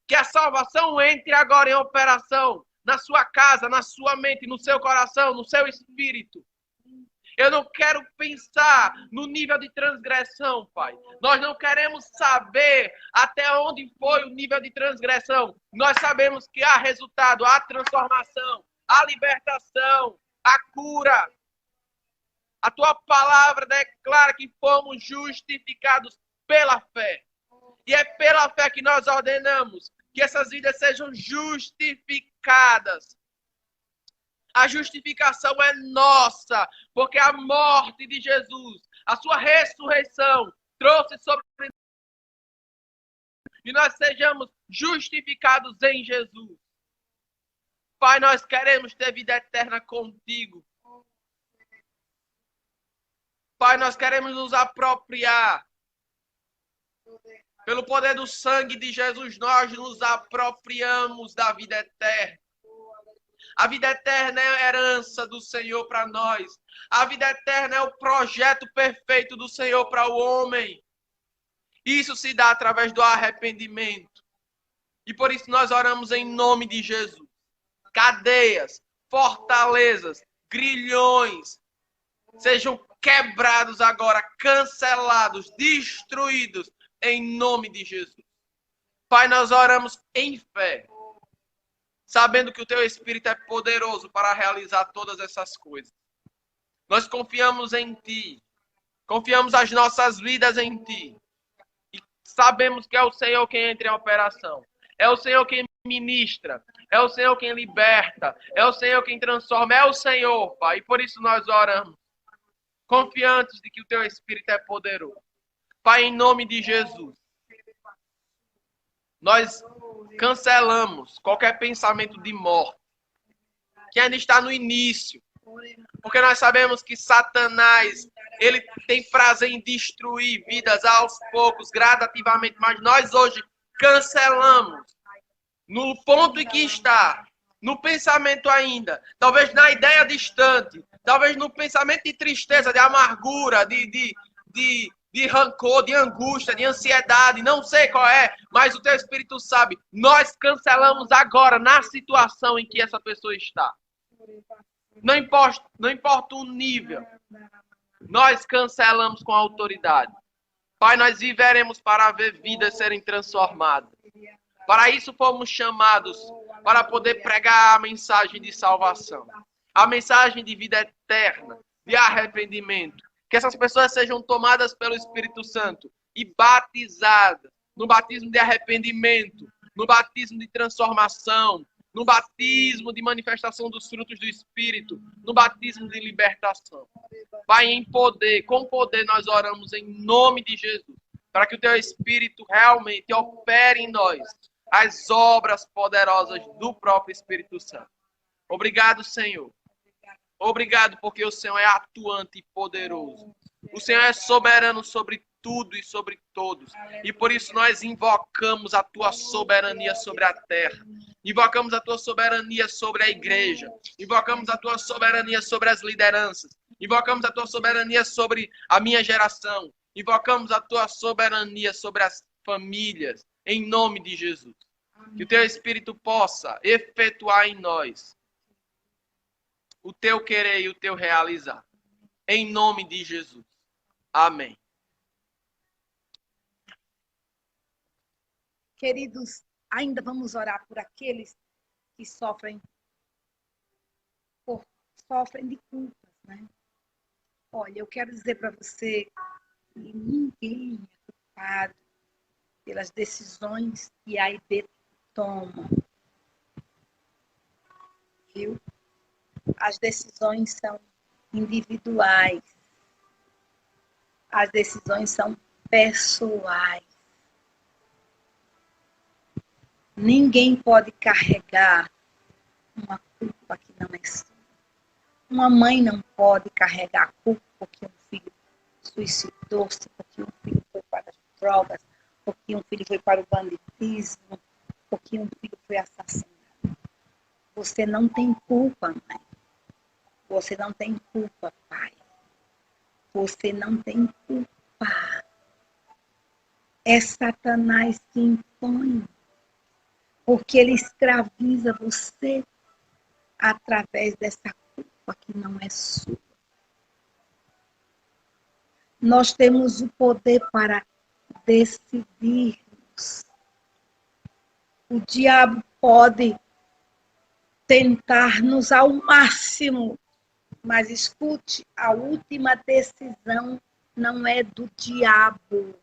Que a salvação entre agora em operação na sua casa, na sua mente, no seu coração, no seu espírito. Eu não quero pensar no nível de transgressão, Pai. Nós não queremos saber até onde foi o nível de transgressão. Nós sabemos que há resultado, há transformação, a libertação, a cura. A tua palavra declara que fomos justificados pela fé. E é pela fé que nós ordenamos que essas vidas sejam justificadas. A justificação é nossa, porque a morte de Jesus, a sua ressurreição, trouxe sobre nós e nós sejamos justificados em Jesus. Pai, nós queremos ter vida eterna contigo. Pai, nós queremos nos apropriar. Pelo poder do sangue de Jesus, nós nos apropriamos da vida eterna. A vida eterna é a herança do Senhor para nós. A vida eterna é o projeto perfeito do Senhor para o homem. Isso se dá através do arrependimento. E por isso nós oramos em nome de Jesus. Cadeias, fortalezas, grilhões, sejam quebrados agora, cancelados, destruídos, em nome de Jesus. Pai, nós oramos em fé, sabendo que o Teu Espírito é poderoso para realizar todas essas coisas. Nós confiamos em Ti, confiamos as nossas vidas em Ti, e sabemos que é o Senhor quem entra em operação, é o Senhor quem ministra, é o Senhor quem liberta, é o Senhor quem transforma, é o Senhor, Pai, e por isso nós oramos, confiantes de que o Teu Espírito é poderoso. Pai, em nome de Jesus, nós cancelamos qualquer pensamento de morte, que ainda está no início, porque nós sabemos que Satanás, ele tem prazer em destruir vidas aos poucos, gradativamente, mas nós hoje cancelamos no ponto em que está, no pensamento ainda, talvez na ideia distante, talvez no pensamento de tristeza, de amargura, de rancor, de angústia, de ansiedade, não sei qual é, mas o Teu Espírito sabe. Nós cancelamos agora na situação em que essa pessoa está. Não importa o nível, nós cancelamos com autoridade. Pai, nós viveremos para ver vidas serem transformadas. Para isso fomos chamados, para poder pregar a mensagem de salvação, a mensagem de vida eterna, de arrependimento. Que essas pessoas sejam tomadas pelo Espírito Santo e batizadas no batismo de arrependimento, no batismo de transformação, no batismo de manifestação dos frutos do Espírito, no batismo de libertação. Pai, em poder, com poder nós oramos em nome de Jesus, para que o Teu Espírito realmente opere em nós as obras poderosas do próprio Espírito Santo. Obrigado, Senhor. Obrigado porque o Senhor é atuante e poderoso. O Senhor é soberano sobre tudo e sobre todos. E por isso nós invocamos a Tua soberania sobre a terra. Invocamos a Tua soberania sobre a igreja. Invocamos a Tua soberania sobre as lideranças. Invocamos a Tua soberania sobre a minha geração. Invocamos a Tua soberania sobre as famílias. Em nome de Jesus. Que o Teu Espírito possa efetuar em nós o Teu querer e o Teu realizar. Em nome de Jesus. Amém. Queridos, ainda vamos orar por aqueles que sofrem de culpas, né? Olha, eu quero dizer para você que ninguém é culpado pelas decisões que a IB toma. Viu? As decisões são individuais. As decisões são pessoais. Ninguém pode carregar uma culpa que não é sua. Uma mãe não pode carregar a culpa porque um filho suicidou-se, porque um filho foi para as drogas, porque um filho foi para o banditismo, porque um filho foi assassinado. Você não tem culpa, mãe. Você não tem culpa, pai. Você não tem culpa. É Satanás que impõe. Porque ele escraviza você através dessa culpa que não é sua. Nós temos o poder para decidirmos. O diabo pode tentar-nos ao máximo, mas escute, a última decisão não é do diabo.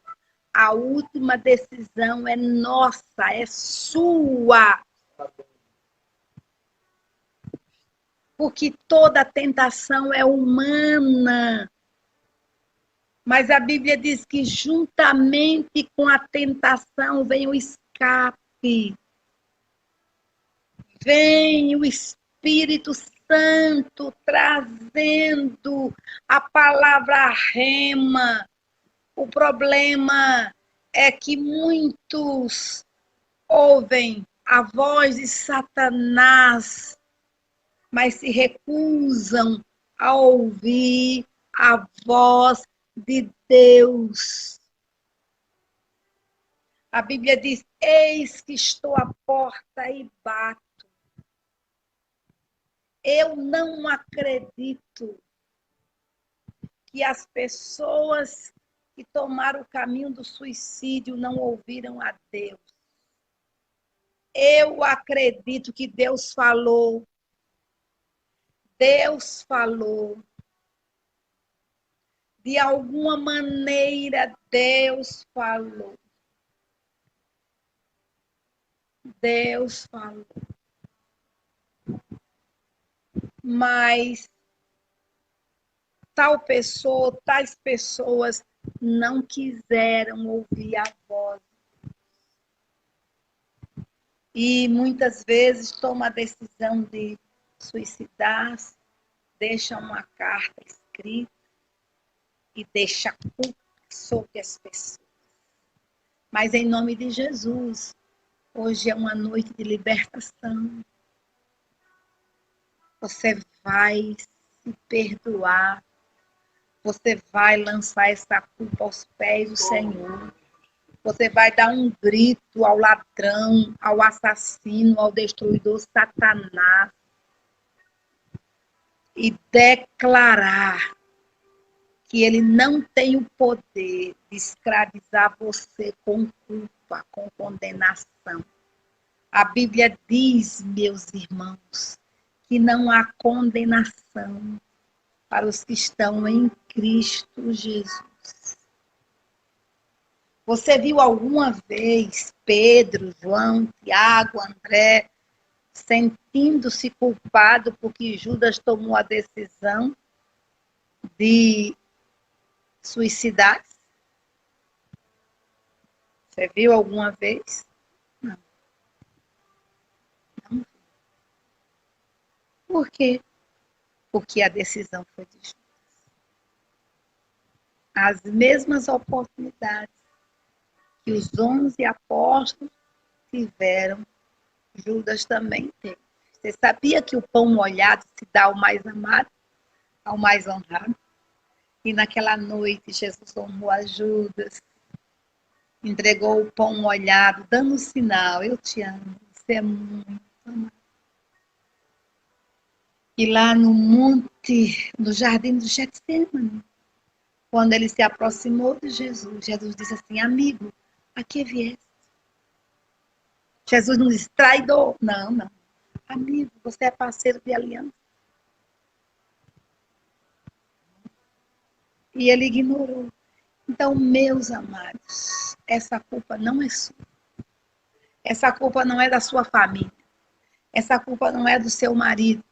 A última decisão é nossa, é sua. Porque toda tentação é humana. Mas a Bíblia diz que juntamente com a tentação vem o escape. Vem o Espírito Santo trazendo a palavra rema. O problema é que muitos ouvem a voz de Satanás, mas se recusam a ouvir a voz de Deus. A Bíblia diz: eis que estou à porta e bato. Eu não acredito que as pessoas que tomaram o caminho do suicídio não ouviram a Deus. Eu acredito que Deus falou. Deus falou. De alguma maneira, Deus falou. Deus falou. Mas tal pessoa, tais pessoas não quiseram ouvir a voz. E muitas vezes toma a decisão de suicidar-se, deixa uma carta escrita e deixa a culpa sobre as pessoas. Mas em nome de Jesus, hoje é uma noite de libertação. Você vai se perdoar. Você vai lançar essa culpa aos pés do Senhor. Você vai dar um grito ao ladrão, ao assassino, ao destruidor Satanás. E declarar que ele não tem o poder de escravizar você com culpa, com condenação. A Bíblia diz, meus irmãos, que não há condenação para os que estão em Cristo Jesus. Você viu alguma vez Pedro, João, Tiago, André sentindo-se culpado porque Judas tomou a decisão de suicidar? Você viu alguma vez? Não. Não. Por quê? Porque a decisão foi de Judas. As mesmas oportunidades que os 11 apóstolos tiveram, Judas também teve. Você sabia que o pão molhado se dá ao mais amado, ao mais honrado? E naquela noite Jesus honrou a Judas, entregou o pão molhado, dando um sinal: eu te amo, você é muito amado. E lá no monte, no jardim do Getsemane, quando ele se aproximou de Jesus, Jesus disse assim: amigo, a que vieste? Jesus não disse traidor. Não, não. Amigo, você é parceiro de aliança. E ele ignorou. Então, meus amados, essa culpa não é sua. Essa culpa não é da sua família. Essa culpa não é do seu marido.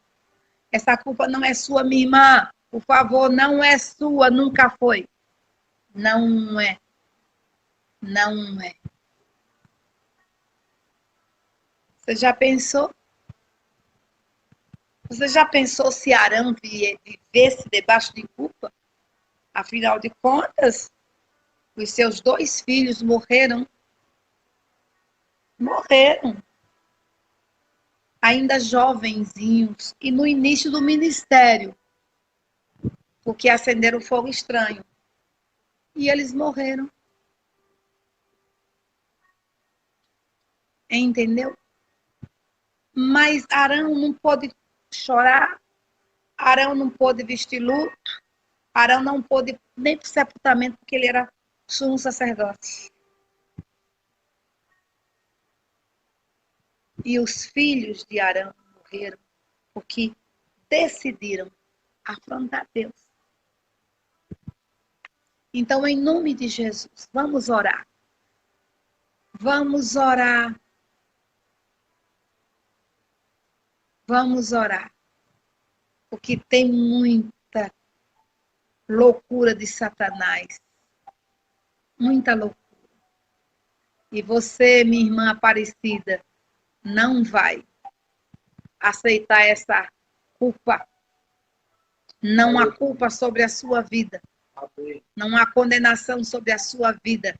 Essa culpa não é sua, minha irmã. Por favor, não é sua, nunca foi. Não é. Não é. Você já pensou? Você já pensou se Arão vivesse debaixo de culpa? Afinal de contas, os seus 2 filhos morreram. Morreram. Ainda jovenzinhos. E no início do ministério. Porque acenderam fogo estranho. E eles morreram. Entendeu? Mas Arão não pôde chorar. Arão não pôde vestir luto. Arão não pôde nem para o sepultamento, porque ele era sumo sacerdote. E os filhos de Arão morreram porque decidiram afrontar Deus. Então, em nome de Jesus, vamos orar. Vamos orar. Vamos orar. Porque tem muita loucura de Satanás. Muita loucura. E você, minha irmã Aparecida, não vai aceitar essa culpa. Não há culpa sobre a sua vida. Não há condenação sobre a sua vida.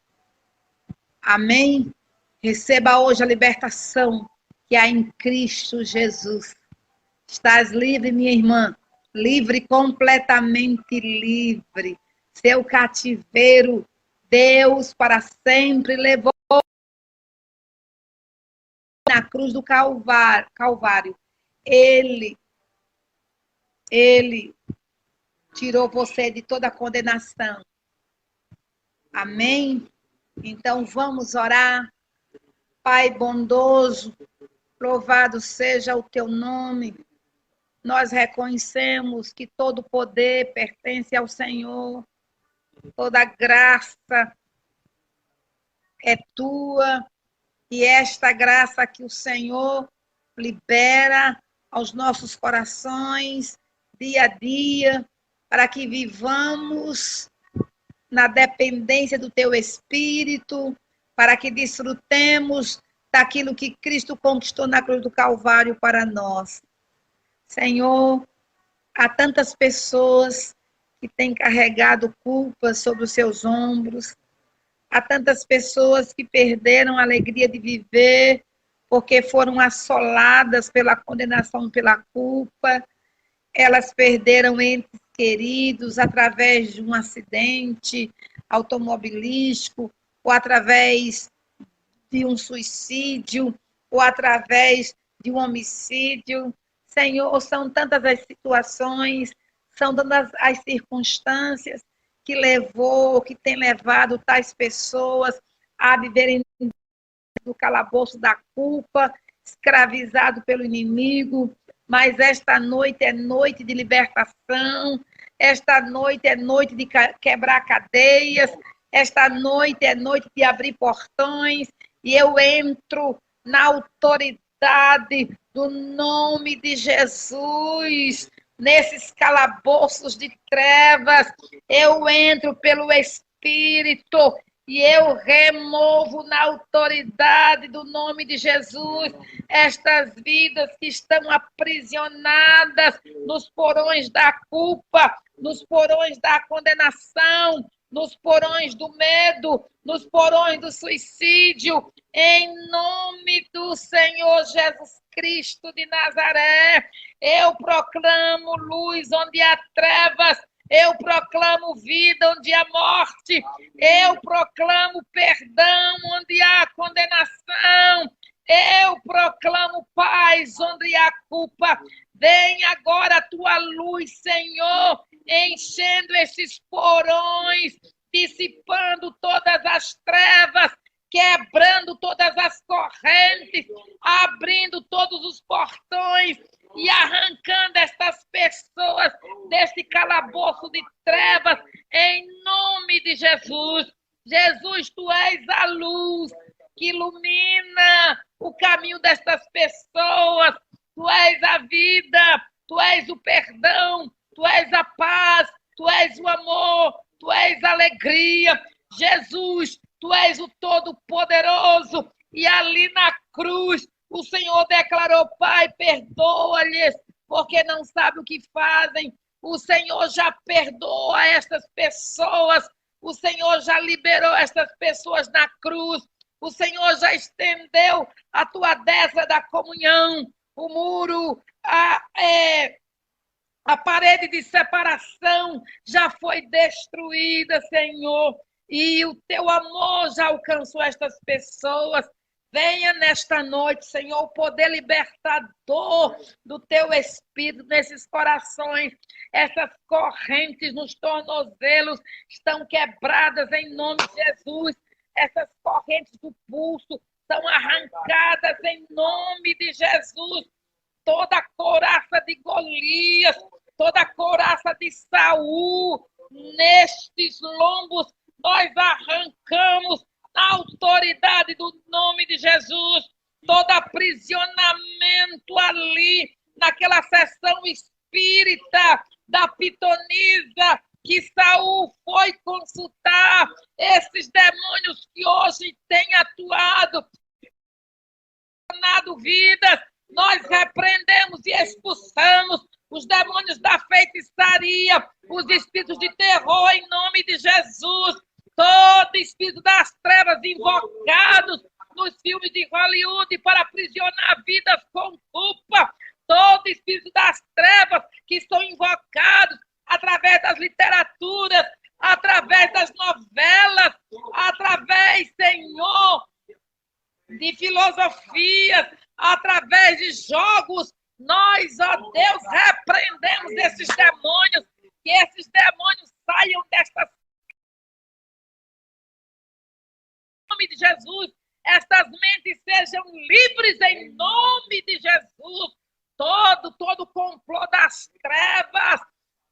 Amém? Receba hoje a libertação que há em Cristo Jesus. Estás livre, minha irmã. Livre, completamente livre. Seu cativeiro, Deus para sempre levou na cruz do Calvário. Ele tirou você de toda a condenação. Amém? Então vamos orar. Pai bondoso, louvado seja o teu nome. Nós reconhecemos que todo poder pertence ao Senhor. Toda graça é tua. E esta graça que o Senhor libera aos nossos corações, dia a dia, para que vivamos na dependência do teu Espírito, para que desfrutemos daquilo que Cristo conquistou na cruz do Calvário para nós. Senhor, há tantas pessoas que têm carregado culpas sobre os seus ombros, há tantas pessoas que perderam a alegria de viver porque foram assoladas pela condenação, pela culpa. Elas perderam entes queridos através de um acidente automobilístico, ou através de um suicídio, ou através de um homicídio. Senhor, são tantas as situações, são tantas as circunstâncias que tem levado tais pessoas a viverem do calabouço da culpa, escravizado pelo inimigo. Mas esta noite é noite de libertação, esta noite é noite de quebrar cadeias, esta noite é noite de abrir portões, e eu entro na autoridade do nome de Jesus. Nesses calabouços de trevas, eu entro pelo Espírito e eu removo na autoridade do nome de Jesus estas vidas que estão aprisionadas nos porões da culpa, nos porões da condenação, nos porões do medo, nos porões do suicídio, em nome do Senhor Jesus Cristo de Nazaré. Eu proclamo luz onde há trevas, eu proclamo vida onde há morte, eu proclamo perdão onde há condenação, eu proclamo paz onde há culpa. Vem agora a tua luz, Senhor, enchendo esses porões, dissipando todas as trevas, quebrando todas as correntes, abrindo todos os portões e arrancando estas pessoas desse calabouço de trevas, em nome de Jesus. Jesus, tu és a luz que ilumina o caminho destas pessoas, tu és a vida, tu és o perdão, tu és a paz, tu és o amor, tu és a alegria. Jesus, tu és o Todo-Poderoso, e ali na cruz o Senhor declarou: Pai, perdoa-lhes, porque não sabem o que fazem. O Senhor já perdoa estas pessoas, o Senhor já liberou estas pessoas na cruz, o Senhor já estendeu a tua destra da comunhão, o muro, a parede de separação já foi destruída, Senhor, e o teu amor já alcançou estas pessoas. Venha nesta noite, Senhor, o poder libertador do teu Espírito nesses corações. Essas correntes nos tornozelos estão quebradas em nome de Jesus. Essas correntes do pulso são arrancadas em nome de Jesus. Toda a couraça de Golias, toda a couraça de Saul, nestes lombos, nós arrancamos na autoridade do nome de Jesus, todo aprisionamento ali, naquela sessão espírita da pitonisa que Saul foi consultar, esses demônios que hoje têm atuado, vidas, nós repreendemos e expulsamos os espíritos das trevas que são invocados através das literaturas, através das novelas, através, Senhor, de filosofias, através de jogos. Nós, ó Deus, repreendemos esses demônios, que esses demônios saiam destas nome de Jesus, estas mentes sejam livres em nome de Jesus. Todo complô das trevas,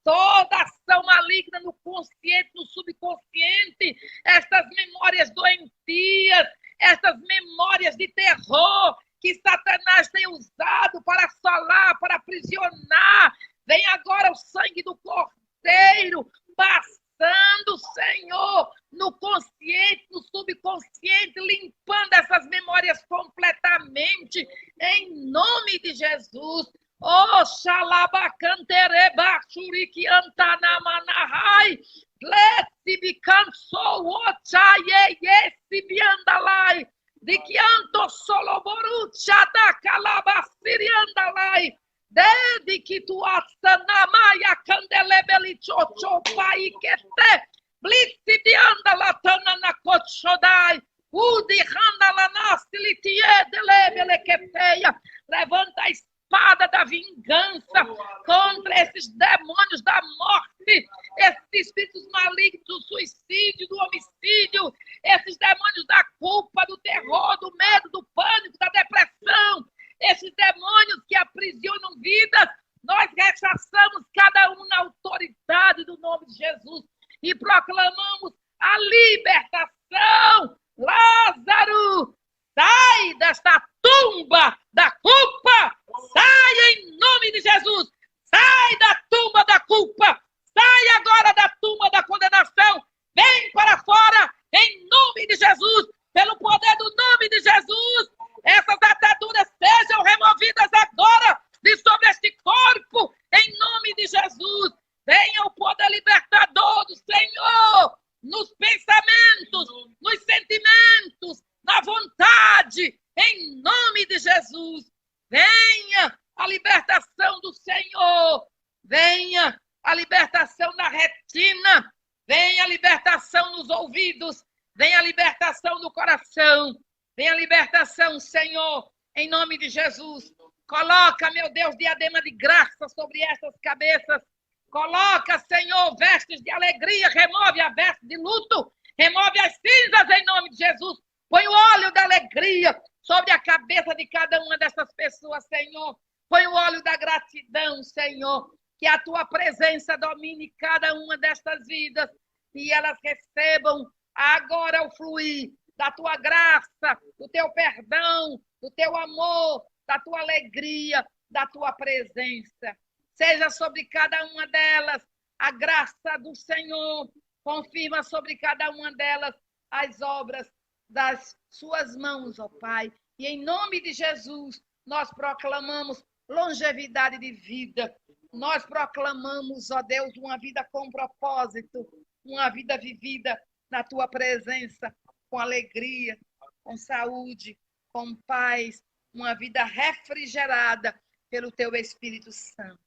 toda ação maligna no consciente, no subconsciente, estas memórias doentias, estas memórias de terror que Satanás tem usado para assolar, para aprisionar. Vem agora o sangue do Cordeiro, passando, Senhor, no consciente, no subconsciente, limpando essas memórias completamente, em nome de Jesus. Oh, xalabacantereba, xuriquiantanamanahai, glesibicansou, ochaye, yesibiandalai, diquianto soloboru, chadacalabasiriandalai, desde que tu atsanamaya candelebeli chocho pai kete blitsi dianda latana na kochodai udi handa lanastilitie delebele keteia. Levanta a espada da vingança contra esses demônios da morte, esses espíritos malignos do suicídio, do homicídio, esses demônios da culpa, do terror, do medo, do pânico, da depressão, esses demônios que aprisionam vidas. Nós rechaçamos cada um na autoridade do nome de Jesus e proclamamos a libertação. Lázaro, sai desta tumba da culpa, sai em nome de Jesus, sai da tumba da culpa, sai agora da tumba da condenação, vem para fora em nome de Jesus, pelo poder do nome de Jesus. Essas ataduras sejam removidas agora de sobre este corpo, em nome de Jesus. Venha o poder libertador do Senhor nos pensamentos, nos sentimentos, na vontade, em nome de Jesus. Venha a libertação do Senhor, venha a libertação na retina, venha a libertação nos ouvidos, venha a libertação no coração. Venha a libertação, Senhor, em nome de Jesus. Coloca, meu Deus, diadema de graça sobre essas cabeças. Coloca, Senhor, vestes de alegria. Remove a veste de luto. Remove as cinzas em nome de Jesus. Põe o óleo da alegria sobre a cabeça de cada uma dessas pessoas, Senhor. Põe o óleo da gratidão, Senhor. Que a tua presença domine cada uma destas vidas. E elas recebam agora o fluir da tua graça, do teu perdão, do teu amor, da tua alegria, da tua presença. Seja sobre cada uma delas a graça do Senhor. Confirma sobre cada uma delas as obras das suas mãos, ó Pai. E em nome de Jesus, nós proclamamos longevidade de vida. Nós proclamamos, ó Deus, uma vida com propósito, uma vida vivida na tua presença, com alegria, com saúde, com paz, uma vida refrigerada pelo teu Espírito Santo.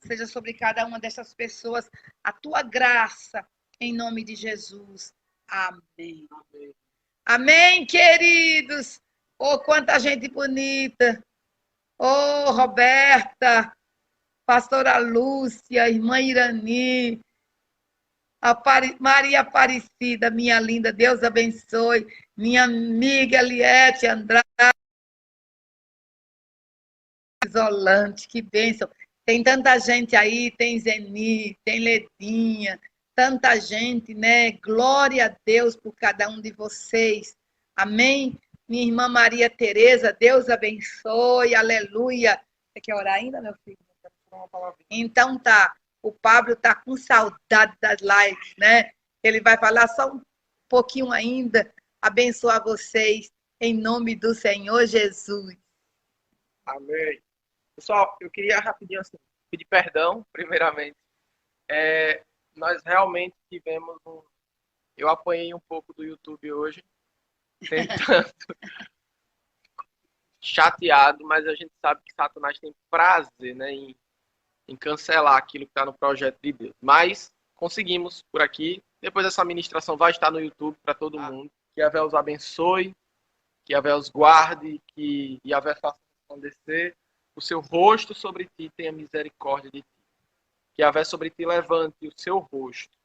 Seja sobre cada uma dessas pessoas a tua graça, em nome de Jesus. Amém. Amém, amém, queridos. Oh, quanta gente bonita. Oh, Roberta, pastora Lúcia, irmã Irani, Maria Aparecida, minha linda, Deus abençoe. Minha amiga Eliette Andrade, isolante, que bênção. Tem tanta gente aí, tem Zeni, tem Ledinha, tanta gente, né? Glória a Deus por cada um de vocês. Amém? Minha irmã Maria Tereza, Deus abençoe, aleluia. Você quer orar ainda, meu filho? Então tá. O Pablo está com saudade das lives, né? Ele vai falar só um pouquinho ainda. Abençoar vocês em nome do Senhor Jesus. Amém. Pessoal, eu queria rapidinho assim, pedir perdão, primeiramente. Nós realmente tivemos Eu apanhei um pouco do YouTube hoje, tentando chateado, mas a gente sabe que Satanás tem prazer, né, em cancelar aquilo que está no projeto de Deus. Mas conseguimos por aqui. Depois essa ministração vai estar no YouTube para todo mundo. Que Yahvé os abençoe, que Yahvé os guarde, que Yahvé faça resplandecer o seu rosto sobre ti e tenha misericórdia de ti. Que Yahvé sobre ti levante o seu rosto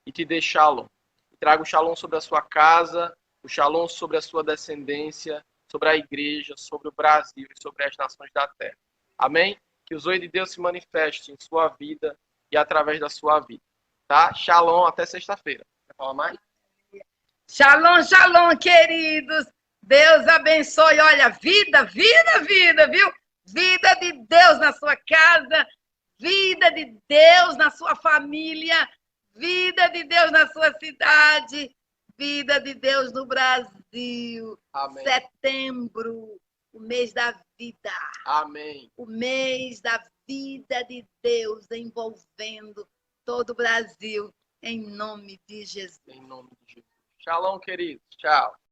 e te dê shalom. E traga o shalom sobre a sua casa, o shalom sobre a sua descendência, sobre a igreja, sobre o Brasil e sobre as nações da terra. Amém? Que o zoe de Deus se manifeste em sua vida e através da sua vida. Tá? Shalom, até sexta-feira. Quer falar mais? Shalom, shalom, queridos. Deus abençoe. Olha, vida, vida, vida, viu? Vida de Deus na sua casa, vida de Deus na sua família, vida de Deus na sua cidade, vida de Deus no Brasil. Amém. Setembro, o mês da vida. Amém. O mês da vida de Deus envolvendo todo o Brasil, em nome de Jesus. Em nome de Jesus. Shalom, queridos. Tchau.